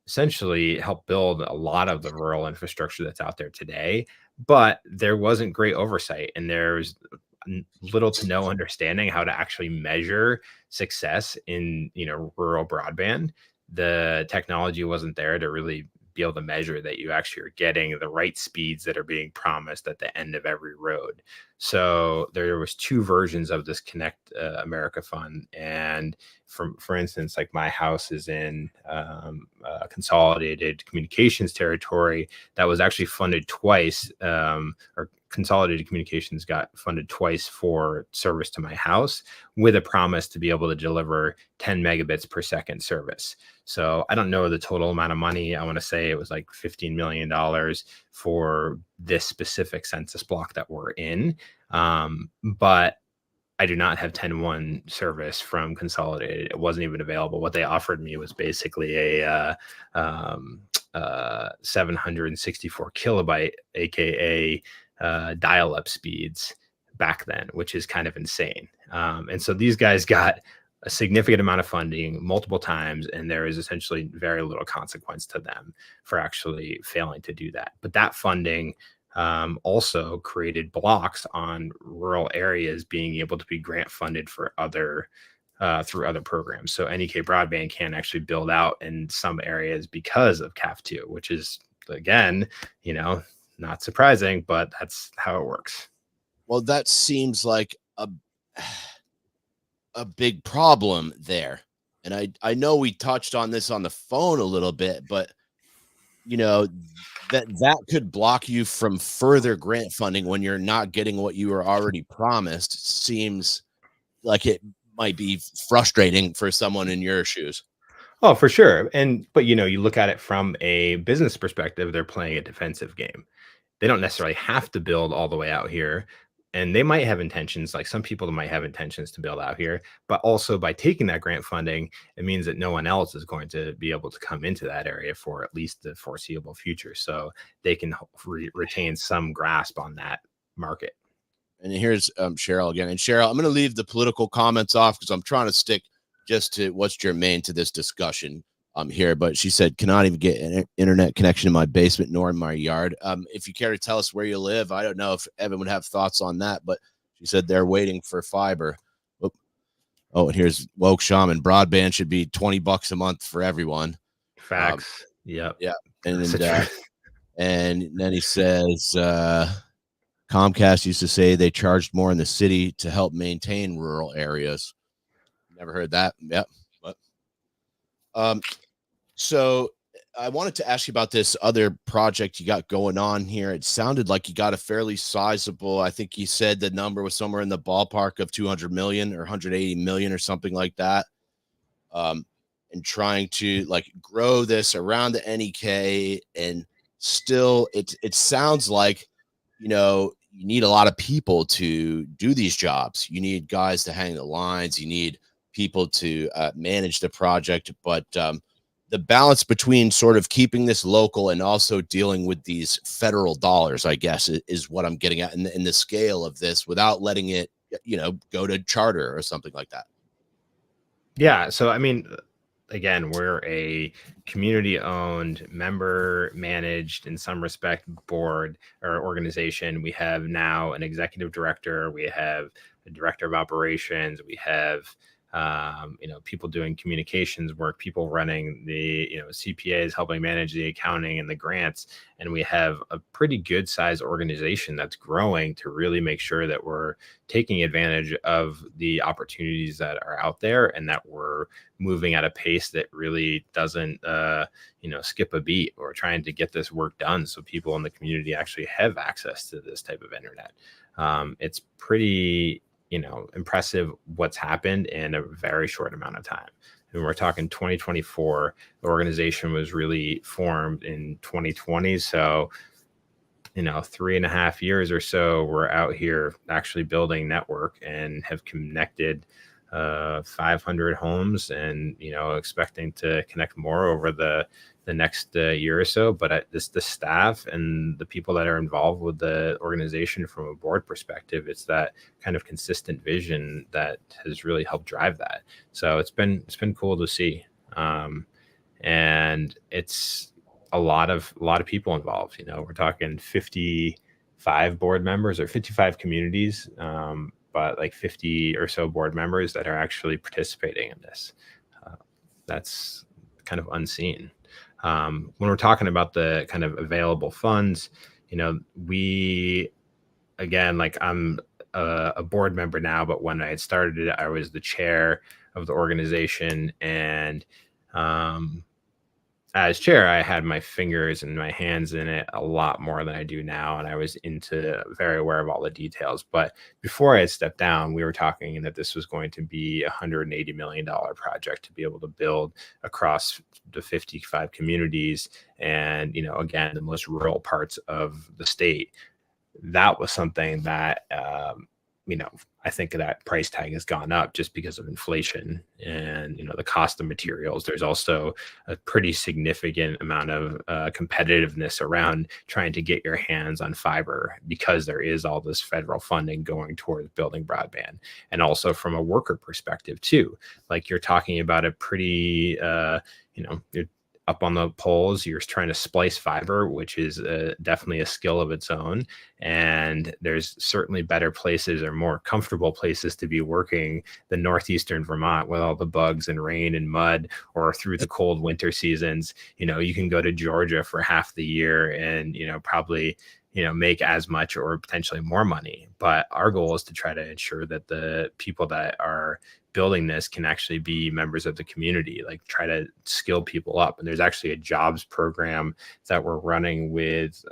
essentially helped build a lot of the rural infrastructure that's out there today. But there wasn't great oversight, and there's little to no understanding how to actually measure success in rural broadband. The technology wasn't there to really be able to measure that you actually are getting the right speeds that are being promised at the end of every road. So there was two versions of this Connect America Fund. And for instance, like my house is in consolidated communications territory that was actually funded twice, or Consolidated Communications got funded twice for service to my house with a promise to be able to deliver 10 megabits per second service. So I don't know the total amount of money. I want to say it was like $15 million for this specific census block that we're in. But I do not have 10-1 service from Consolidated. It wasn't even available. What they offered me was basically a 764 kilobyte, aka dial-up speeds back then, which is kind of insane. And so these guys got a significant amount of funding multiple times, and there is essentially very little consequence to them for actually failing to do that. But that funding also created blocks on rural areas being able to be grant funded for other through other programs. So NEK Broadband can actually build out in some areas because of CAF2, which is, again, not surprising, but that's how it works. Well, that seems like a big problem there. And I know we touched on this on the phone a little bit, but that could block you from further grant funding when you're not getting what you were already promised. Seems like it might be frustrating for someone in your shoes. Oh, for sure. But you look at it from a business perspective, they're playing a defensive game. They don't necessarily have to build all the way out here. And they might have intentions, like some people might have intentions to build out here, but also by taking that grant funding, it means that no one else is going to be able to come into that area for at least the foreseeable future. So they can retain some grasp on that market. And here's Cheryl again. And Cheryl, I'm going to leave the political comments off because I'm trying to stick just to what's germane to this discussion here. But she said, cannot even get an internet connection in my basement nor in my yard. If you care to tell us where you live, I don't know if Evan would have thoughts on that, but she said they're waiting for fiber. Oh, and here's Woke Shaman. Broadband should be $20 a month for everyone. Facts. Yep. Yeah. And then he says, Comcast used to say they charged more in the city to help maintain rural areas. Never heard that. Yep. But so I wanted to ask you about this other project you got going on here. It sounded like you got a fairly sizable, I think you said the number was somewhere in the ballpark of 200 million or 180 million or something like that. And trying to grow this around the NEK, and still it sounds like, you need a lot of people to do these jobs. You need guys to hang the lines. You need people to manage the project. But the balance between sort of keeping this local and also dealing with these federal dollars, I guess, is what I'm getting at, in the scale of this without letting it, go to charter or something like that. Yeah. So, I mean, again, we're a community owned, member managed, in some respect, board or organization. We have now an executive director, we have a director of operations, we have people doing communications work, people running the CPAs, helping manage the accounting and the grants, and we have a pretty good sized organization that's growing to really make sure that we're taking advantage of the opportunities that are out there, and that we're moving at a pace that really doesn't skip a beat, or trying to get this work done so people in the community actually have access to this type of internet. It's pretty impressive what's happened in a very short amount of time. And we're talking 2024. The organization was really formed in 2020. So, 3.5 years or so, we're out here actually building network and have connected 500 homes, and expecting to connect more over the next year or so. But the staff and the people that are involved with the organization from a board perspective, it's that kind of consistent vision that has really helped drive that. So it's been cool to see, and it's a lot of people involved. We're talking 55 board members or 55 communities, but like 50 or so board members that are actually participating in this. That's kind of unseen. When we're talking about the kind of available funds, we, again, like, I'm a board member now, but when I had started it, I was the chair of the organization. And as chair, I had my fingers and my hands in it a lot more than I do now. And I was very aware of all the details. But before I had stepped down, we were talking that this was going to be a $180 million project to be able to build across the 55 communities. And, again, the most rural parts of the state. That was something that, I think that price tag has gone up just because of inflation and, the cost of materials. There's also a pretty significant amount of competitiveness around trying to get your hands on fiber, because there is all this federal funding going towards building broadband. And also from a worker perspective too, like, you're talking about a pretty, you're up on the poles, you're trying to splice fiber, which is definitely a skill of its own. And there's certainly better places or more comfortable places to be working than northeastern Vermont, with all the bugs and rain and mud, or through the cold winter seasons. You can go to Georgia for half the year and, probably, make as much or potentially more money. But our goal is to try to ensure that the people that are building this can actually be members of the community, like try to skill people up. And there's actually a jobs program that we're running with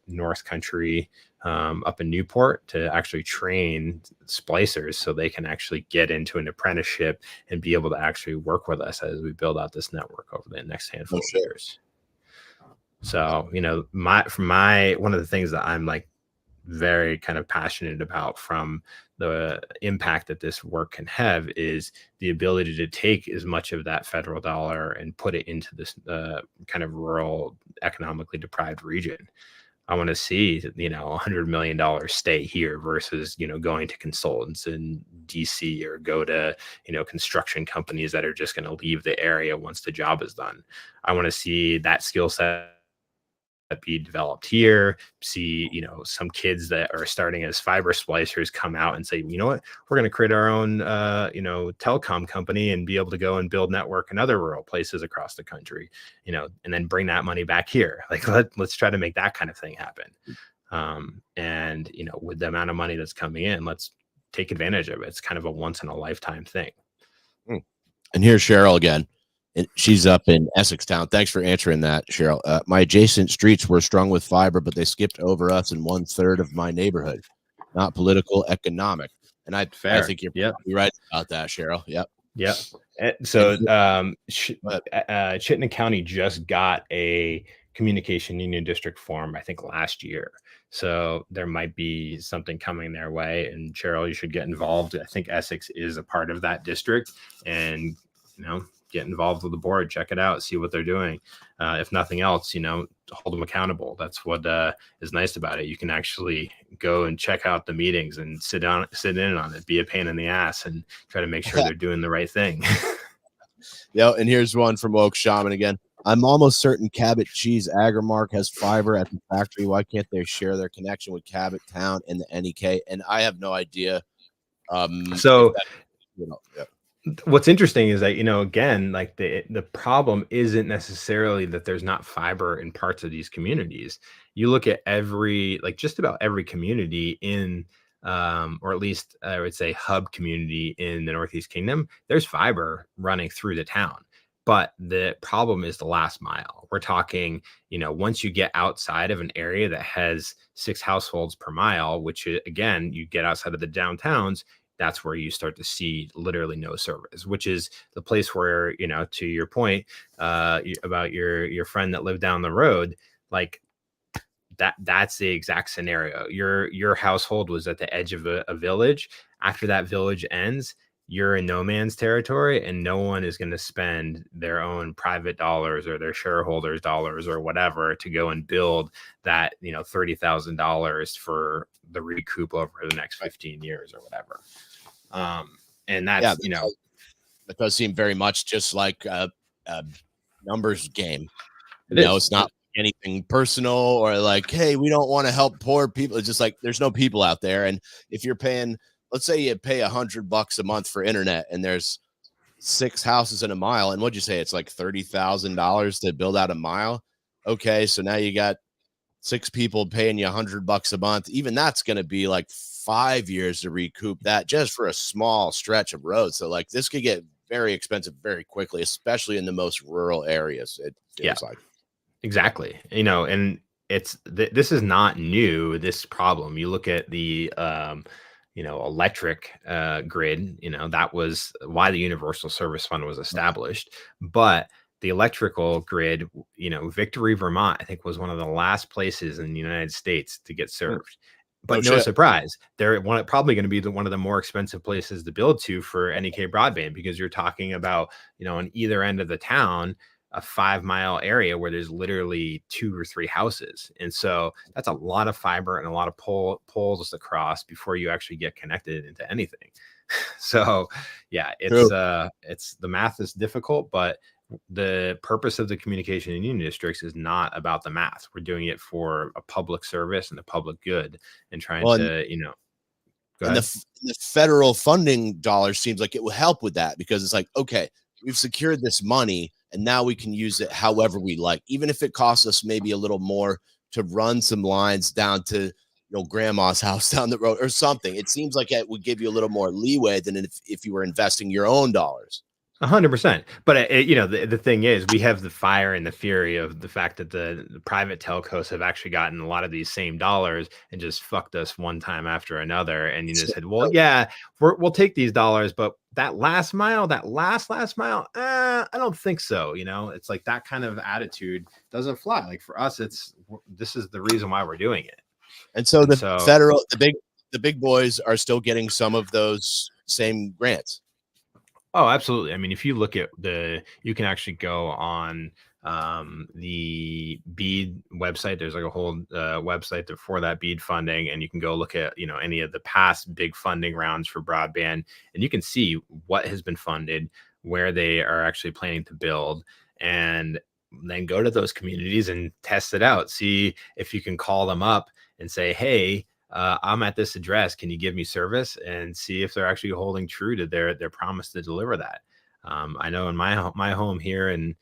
North Country up in Newport to actually train splicers so they can actually get into an apprenticeship and be able to actually work with us as we build out this network over the next handful of years. So, one of the things that I'm like very kind of passionate about from the impact that this work can have is the ability to take as much of that federal dollar and put it into this kind of rural, economically deprived region. I want to see, $100 million stay here versus, going to consultants in DC, or go to, construction companies that are just going to leave the area once the job is done. I want to see that skill set be developed here, see, some kids that are starting as fiber splicers come out and say, you know what, we're going to create our own, telecom company and be able to go and build network in other rural places across the country, and then bring that money back here. Like, let's try to make that kind of thing happen. And, with the amount of money that's coming in, let's take advantage of it. It's kind of a once in a lifetime thing. And here's Cheryl again. And she's up in Essex Town. Thanks for answering that, Cheryl. My adjacent streets were strung with fiber, but they skipped over us in 1/3 of my neighborhood. Not political, economic. And I think you're probably right about that, Cheryl. Yep. So Chittenden County just got a communication union district form, I think, last year. So there might be something coming their way. And Cheryl, you should get involved. I think Essex is a part of that district. And, get involved with the board, check it out, see what they're doing. If nothing else, hold them accountable. That's what is nice about it. You can actually go and check out the meetings and sit in on it, be a pain in the ass, and try to make sure they're doing the right thing. Yeah, and here's one from Oak Shaman again. I'm almost certain Cabot Cheese Agrimark has fiber at the factory. Why can't they share their connection with Cabot Town and the NEK? And I have no idea. So yeah. What's interesting is that, again, like the problem isn't necessarily that there's not fiber in parts of these communities. You look at just about every community in, or at least I would say hub community in the Northeast Kingdom, there's fiber running through the town. But the problem is the last mile. We're talking, once you get outside of an area that has 6 households per mile, which again, you get outside of the downtowns, that's where you start to see literally no service, which is the place where, to your point about your friend that lived down the road, like that's the exact scenario. Your household was at the edge of a village. After that village ends, you're in no man's territory, and no one is going to spend their own private dollars or their shareholders' dollars or whatever to go and build that, $30,000 for the recoup over the next 15 years or whatever. And that's, that does seem very much just like a numbers game. It's not anything personal or like, hey, we don't want to help poor people. It's just like there's no people out there. And if you're paying, let's say you pay $100 a month for internet and there's 6 houses in a mile, and what'd you say? It's like $30,000 to build out a mile. Okay, so now you got 6 people paying you $100 a month. Even that's going to be like 5 years to recoup that just for a small stretch of road. So like this could get very expensive very quickly, especially in the most rural areas. It feels like. Exactly. And this is not new, this problem. You look at the, electric grid, that was why the Universal Service Fund was established. But the electrical grid, Victory, Vermont, I think was one of the last places in the United States to get served. But no surprise, they're probably going to be one of the more expensive places to build to for NEK Broadband, because you're talking about, on either end of the town, a 5-mile area where there's literally 2 or 3 houses. And so that's a lot of fiber and a lot of poles across before you actually get connected into anything. So yeah, it's the math is difficult, but the purpose of the communication and union districts is not about the math. We're doing it for a public service and a public good, and trying to, and the federal funding dollars seems like it will help with that, because it's like, okay, we've secured this money and now we can use it however we like, even if it costs us maybe a little more to run some lines down to grandma's house down the road or something. It seems like it would give you a little more leeway than if you were investing your own dollars. 100%. But the thing is, we have the fire and the fury of the fact that the private telcos have actually gotten a lot of these same dollars and just fucked us one time after another. And you just said, well, yeah, we'll take these dollars, but that last mile, that last mile, I don't think so. It's like that kind of attitude doesn't fly. Like for us, this is the reason why we're doing it. And so federal, the big boys are still getting some of those same grants. Oh, absolutely. I mean, if you look at you can actually go on the BEAD website. There's like a whole website for that BEAD funding, and you can go look at any of the past big funding rounds for broadband, and you can see what has been funded, where they are actually planning to build, and then go to those communities and test it out. See if you can call them up and say, hey, I'm at this address, can you give me service? And see if they're actually holding true to their promise to deliver that. I know in my home here in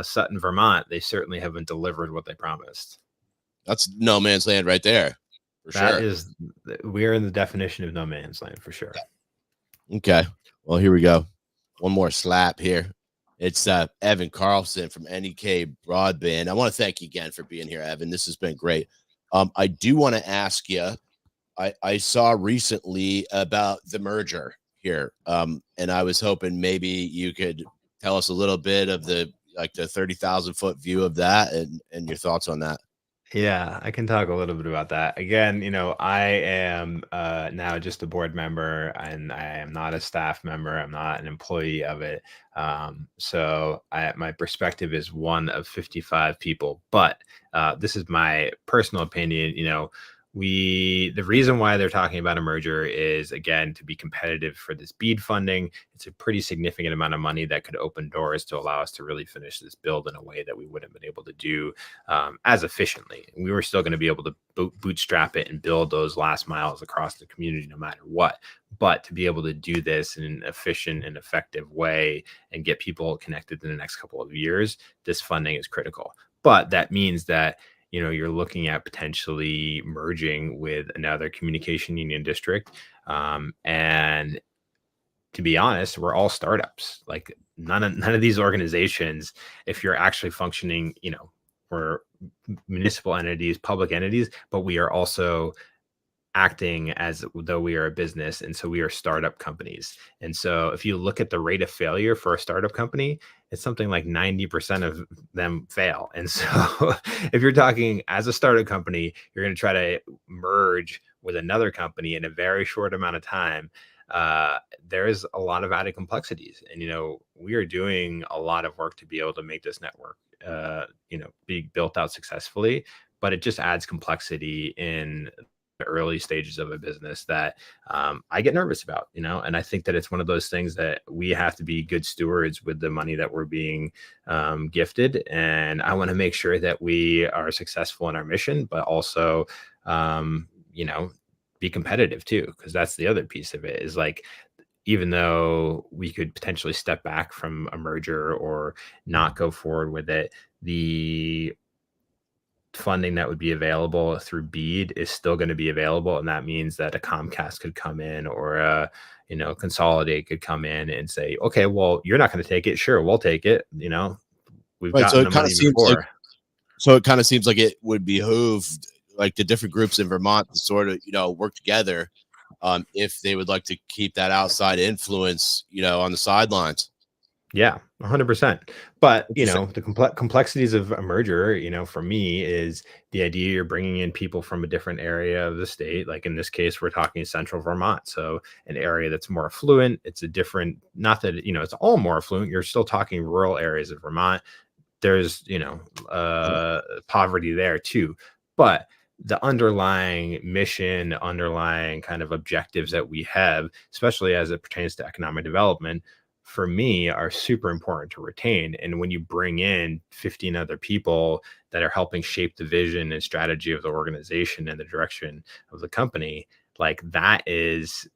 Sutton, Vermont, they certainly haven't delivered what they promised. That's no man's land right there. We're in the definition of no man's land for sure. Okay. Well, here we go. One more slap here. It's Evan Carlson from NEK Broadband. I want to thank you again for being here, Evan. This has been great. I do want to ask you, I saw recently about the merger here, and I was hoping maybe you could tell us a little bit of the 30,000 foot view of that and your thoughts on that. Yeah, I can talk a little bit about that. Again, I am now just a board member and I am not a staff member. I'm not an employee of it. My perspective is one of 55 people, but this is my personal opinion. The reason why they're talking about a merger is, again, to be competitive for this BEAD funding. It's a pretty significant amount of money that could open doors to allow us to really finish this build in a way that we wouldn't have been able to do as efficiently. We were still going to be able to bootstrap it and build those last miles across the community no matter what. But to be able to do this in an efficient and effective way and get people connected in the next couple of years, this funding is critical. But that means that you're looking at potentially merging with another communication union district. And to be honest, we're all startups. Like none of these organizations, if you're actually functioning, we're municipal entities, public entities, but we are also acting as though we are a business. And so we are startup companies. And so if you look at the rate of failure for a startup company, it's something like 90% of them fail. And so if you're talking as a startup company, you're going to try to merge with another company in a very short amount of time. There's a lot of added complexities. And, we are doing a lot of work to be able to make this network, be built out successfully, but it just adds complexity in the early stages of a business that I get nervous about, and I think that it's one of those things that we have to be good stewards with the money that we're being gifted. And I want to make sure that we are successful in our mission, but also, be competitive too, because that's the other piece of it is like, even though we could potentially step back from a merger or not go forward with it, the funding that would be available through BEAD is still going to be available. And that means that a Comcast could come in or Consolidate could come in and say, okay, well, you're not going to take it. Sure, we'll take it. We've Right. gotten the money before. So it kind of seems like it would behoove like the different groups in Vermont to sort of, work together if they would like to keep that outside influence, on the sidelines. Yeah, 100%. But, Interesting. the complexities of a merger, for me is the idea you're bringing in people from a different area of the state. Like in this case, we're talking central Vermont. So an area that's more affluent. It's a different, not that, it's all more affluent. You're still talking rural areas of Vermont. There's, poverty there too. But the underlying mission, underlying kind of objectives that we have, especially as it pertains to economic development, for me are super important to retain. And when you bring in 15 other people that are helping shape the vision and strategy of the organization and the direction of the company, like that is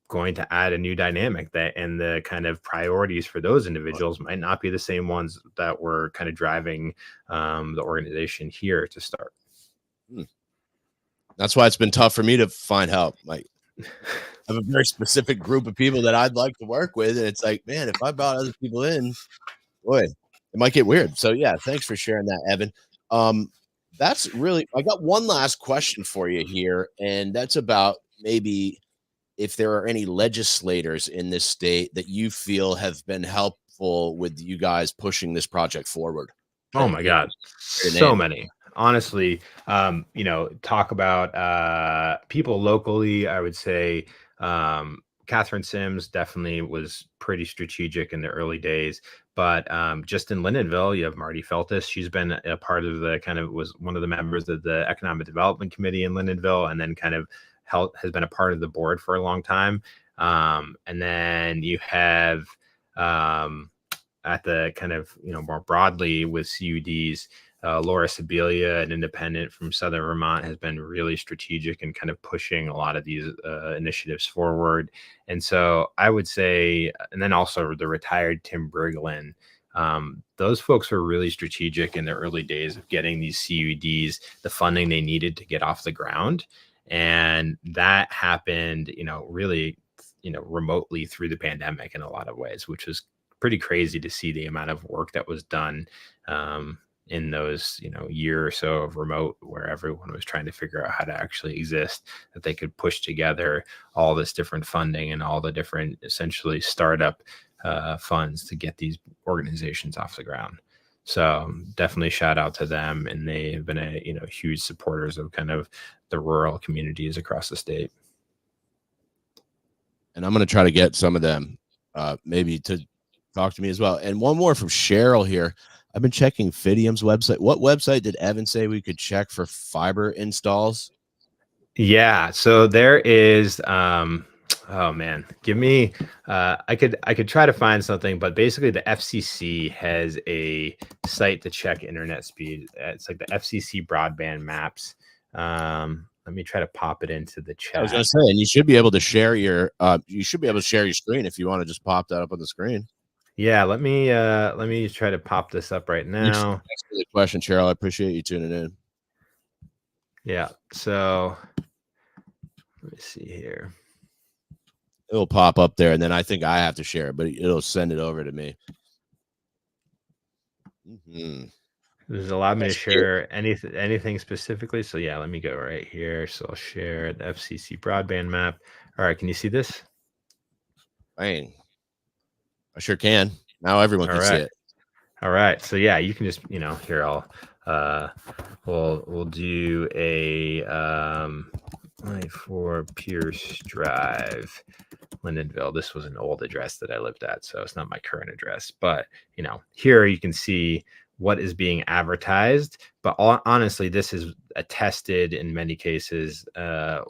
going to add a new dynamic, that and the kind of priorities for those individuals might not be the same ones that were kind of driving the organization here to start. That's why it's been tough for me to find help. Like I have a very specific group of people that I'd like to work with. And it's like, man, if I brought other people in, boy, it might get weird. So yeah, thanks for sharing that, Evan. That's really, I got one last question for you here. And that's about maybe if there are any legislators in this state that you feel have been helpful with you guys pushing this project forward. Oh my God, so many. Honestly, talk about people locally. I would say Catherine Sims definitely was pretty strategic in the early days. But just in Lindenville, you have Marty Feltus. She's been a part of was one of the members of the Economic Development Committee in Lindenville, and then kind of has been a part of the board for a long time. And then you have at the kind of, more broadly with CUDs, Laura Sibilia, an independent from Southern Vermont, has been really strategic and kind of pushing a lot of these initiatives forward. And so I would say, and then also the retired Tim Briglin, those folks were really strategic in the early days of getting these CUDs the funding they needed to get off the ground. And that happened, really, remotely through the pandemic in a lot of ways, which was pretty crazy to see the amount of work that was done in those, year or so of remote, where everyone was trying to figure out how to actually exist, that they could push together all this different funding and all the different essentially startup funds to get these organizations off the ground. So definitely shout out to them, and they have been huge supporters of kind of the rural communities across the state. And I'm going to try to get some of them maybe to talk to me as well. And one more from Cheryl here. I've been checking Fidium's website. What website did Evan say we could check for fiber installs? Yeah, so there is oh man, give me I could try to find something, but basically the FCC has a site to check internet speed. It's like the FCC broadband maps. Let me try to pop it into the I was chat. going to say, and you should be able to share your screen if you want to just pop that up on the screen. Yeah, let me try to pop this up right now. Thanks for the question, Cheryl. I appreciate you tuning in. Yeah, so let me see here. It'll pop up there, and then I think I have to share it, but it'll send it over to me. There's allowed me to share anything specifically. So yeah, let me go right here. So I'll share the FCC broadband map. All right, can you see this? Dang. I sure can. Now everyone can see it. All right. So yeah, you can just, here I'll we'll do a 94 Pierce Drive, Lindenville. This was an old address that I lived at, so it's not my current address. But here you can see what is being advertised. But honestly, this is a tested, in many cases,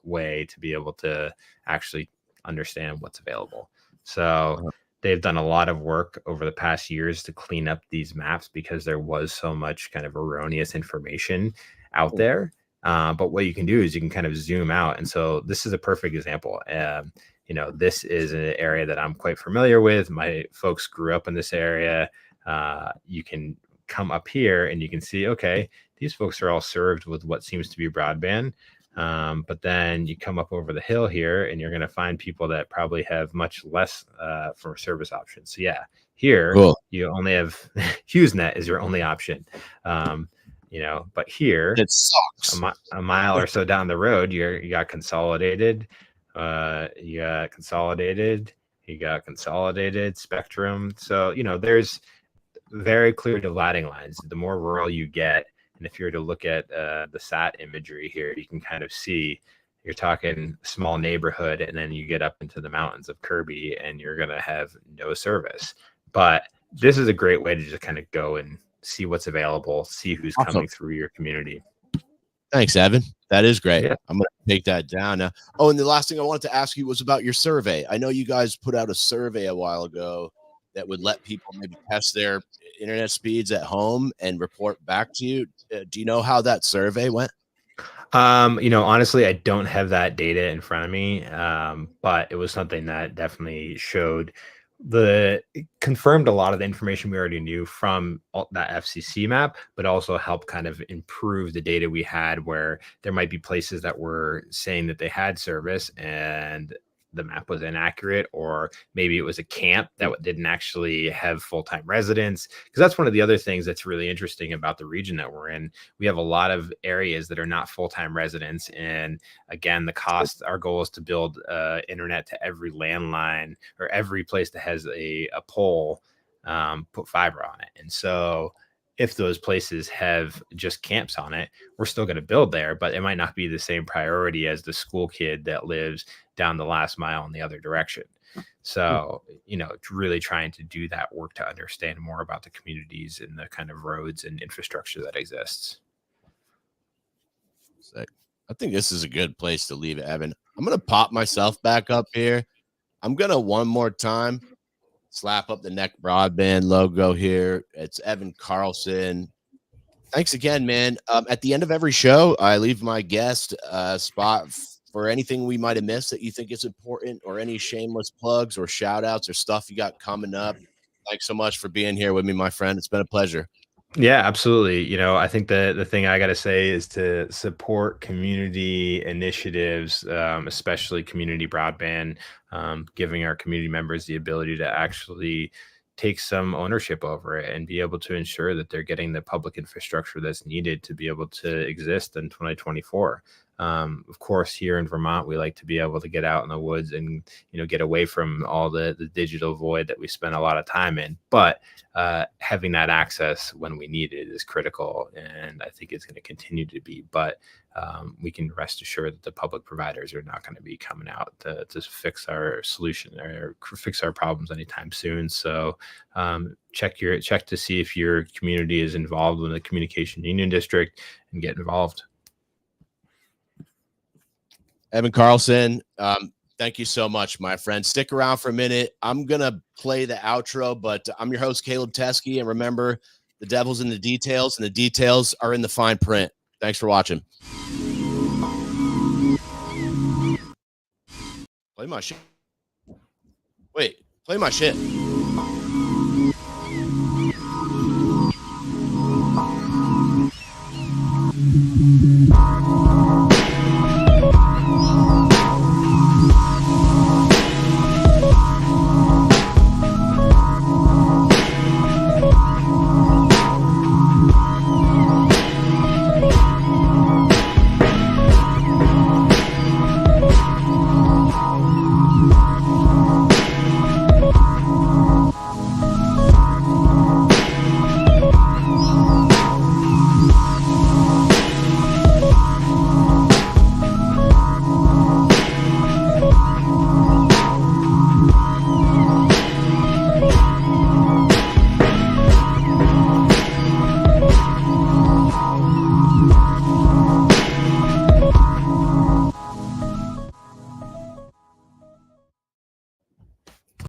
way to be able to actually understand what's available. So they've done a lot of work over the past years to clean up these maps because there was so much kind of erroneous information out there. But what you can do is you can kind of zoom out. And so this is a perfect example. This is an area that I'm quite familiar with. My folks grew up in this area. You can come up here and you can see, okay, these folks are all served with what seems to be broadband. But then you come up over the hill here and you're going to find people that probably have much less for service options. So yeah, here you only have HughesNet is your only option. But here it sucks. A mile or so down the road, you got Consolidated, you got Consolidated, Spectrum. So there's very clear dividing lines. The more rural you get, and if you were to look at the sat imagery here, you can kind of see you're talking small neighborhood, and then you get up into the mountains of Kirby, and you're going to have no service. But this is a great way to just kind of go and see what's available, see who's coming through your community. Thanks, Evan. That is great. Yeah. I'm going to take that down now. Oh, and the last thing I wanted to ask you was about your survey. I know you guys put out a survey a while ago that would let people maybe test their internet speeds at home and report back to you. Do you know how that survey went? Honestly, I don't have that data in front of me, but it was something that definitely confirmed a lot of the information we already knew from that FCC map, but also helped kind of improve the data we had, where there might be places that were saying that they had service and the map was inaccurate, or maybe it was a camp that didn't actually have full-time residents. Because that's one of the other things that's really interesting about the region that we're in. We have a lot of areas that are not full-time residents. And again, the cost, our goal is to build internet to every landline or every place that has a pole, put fiber on it. And so if those places have just camps on it, we're still going to build there, but it might not be the same priority as the school kid that lives down the last mile in the other direction. So, really trying to do that work to understand more about the communities and the kind of roads and infrastructure that exists. I think this is a good place to leave it, Evan. I'm going to pop myself back up here. I'm going to one more time slap up the NEK Broadband logo here. It's Evan Carlson. Thanks again, man. At the end of every show, I leave my guest spot for anything we might have missed that you think is important, or any shameless plugs or shout outs or stuff you got coming up. Thanks so much for being here with me, my friend. It's been a pleasure. Yeah, absolutely. I think the thing I got to say is to support community initiatives, especially community broadband, giving our community members the ability to actually take some ownership over it and be able to ensure that they're getting the public infrastructure that's needed to be able to exist in 2024. Of course, here in Vermont, we like to be able to get out in the woods and, get away from all the digital void that we spend a lot of time in. But having that access when we need it is critical, and I think it's going to continue to be. But we can rest assured that the public providers are not going to be coming out to fix our solution or fix our problems anytime soon. So check to see if your community is involved in the communication union district and get involved. Evan Carlson, thank you so much, my friend. Stick around for a minute. I'm going to play the outro, but I'm your host, Caleb Teskey. And remember, the devil's in the details, and the details are in the fine print. Thanks for watching. Play my shit. Wait, play my shit.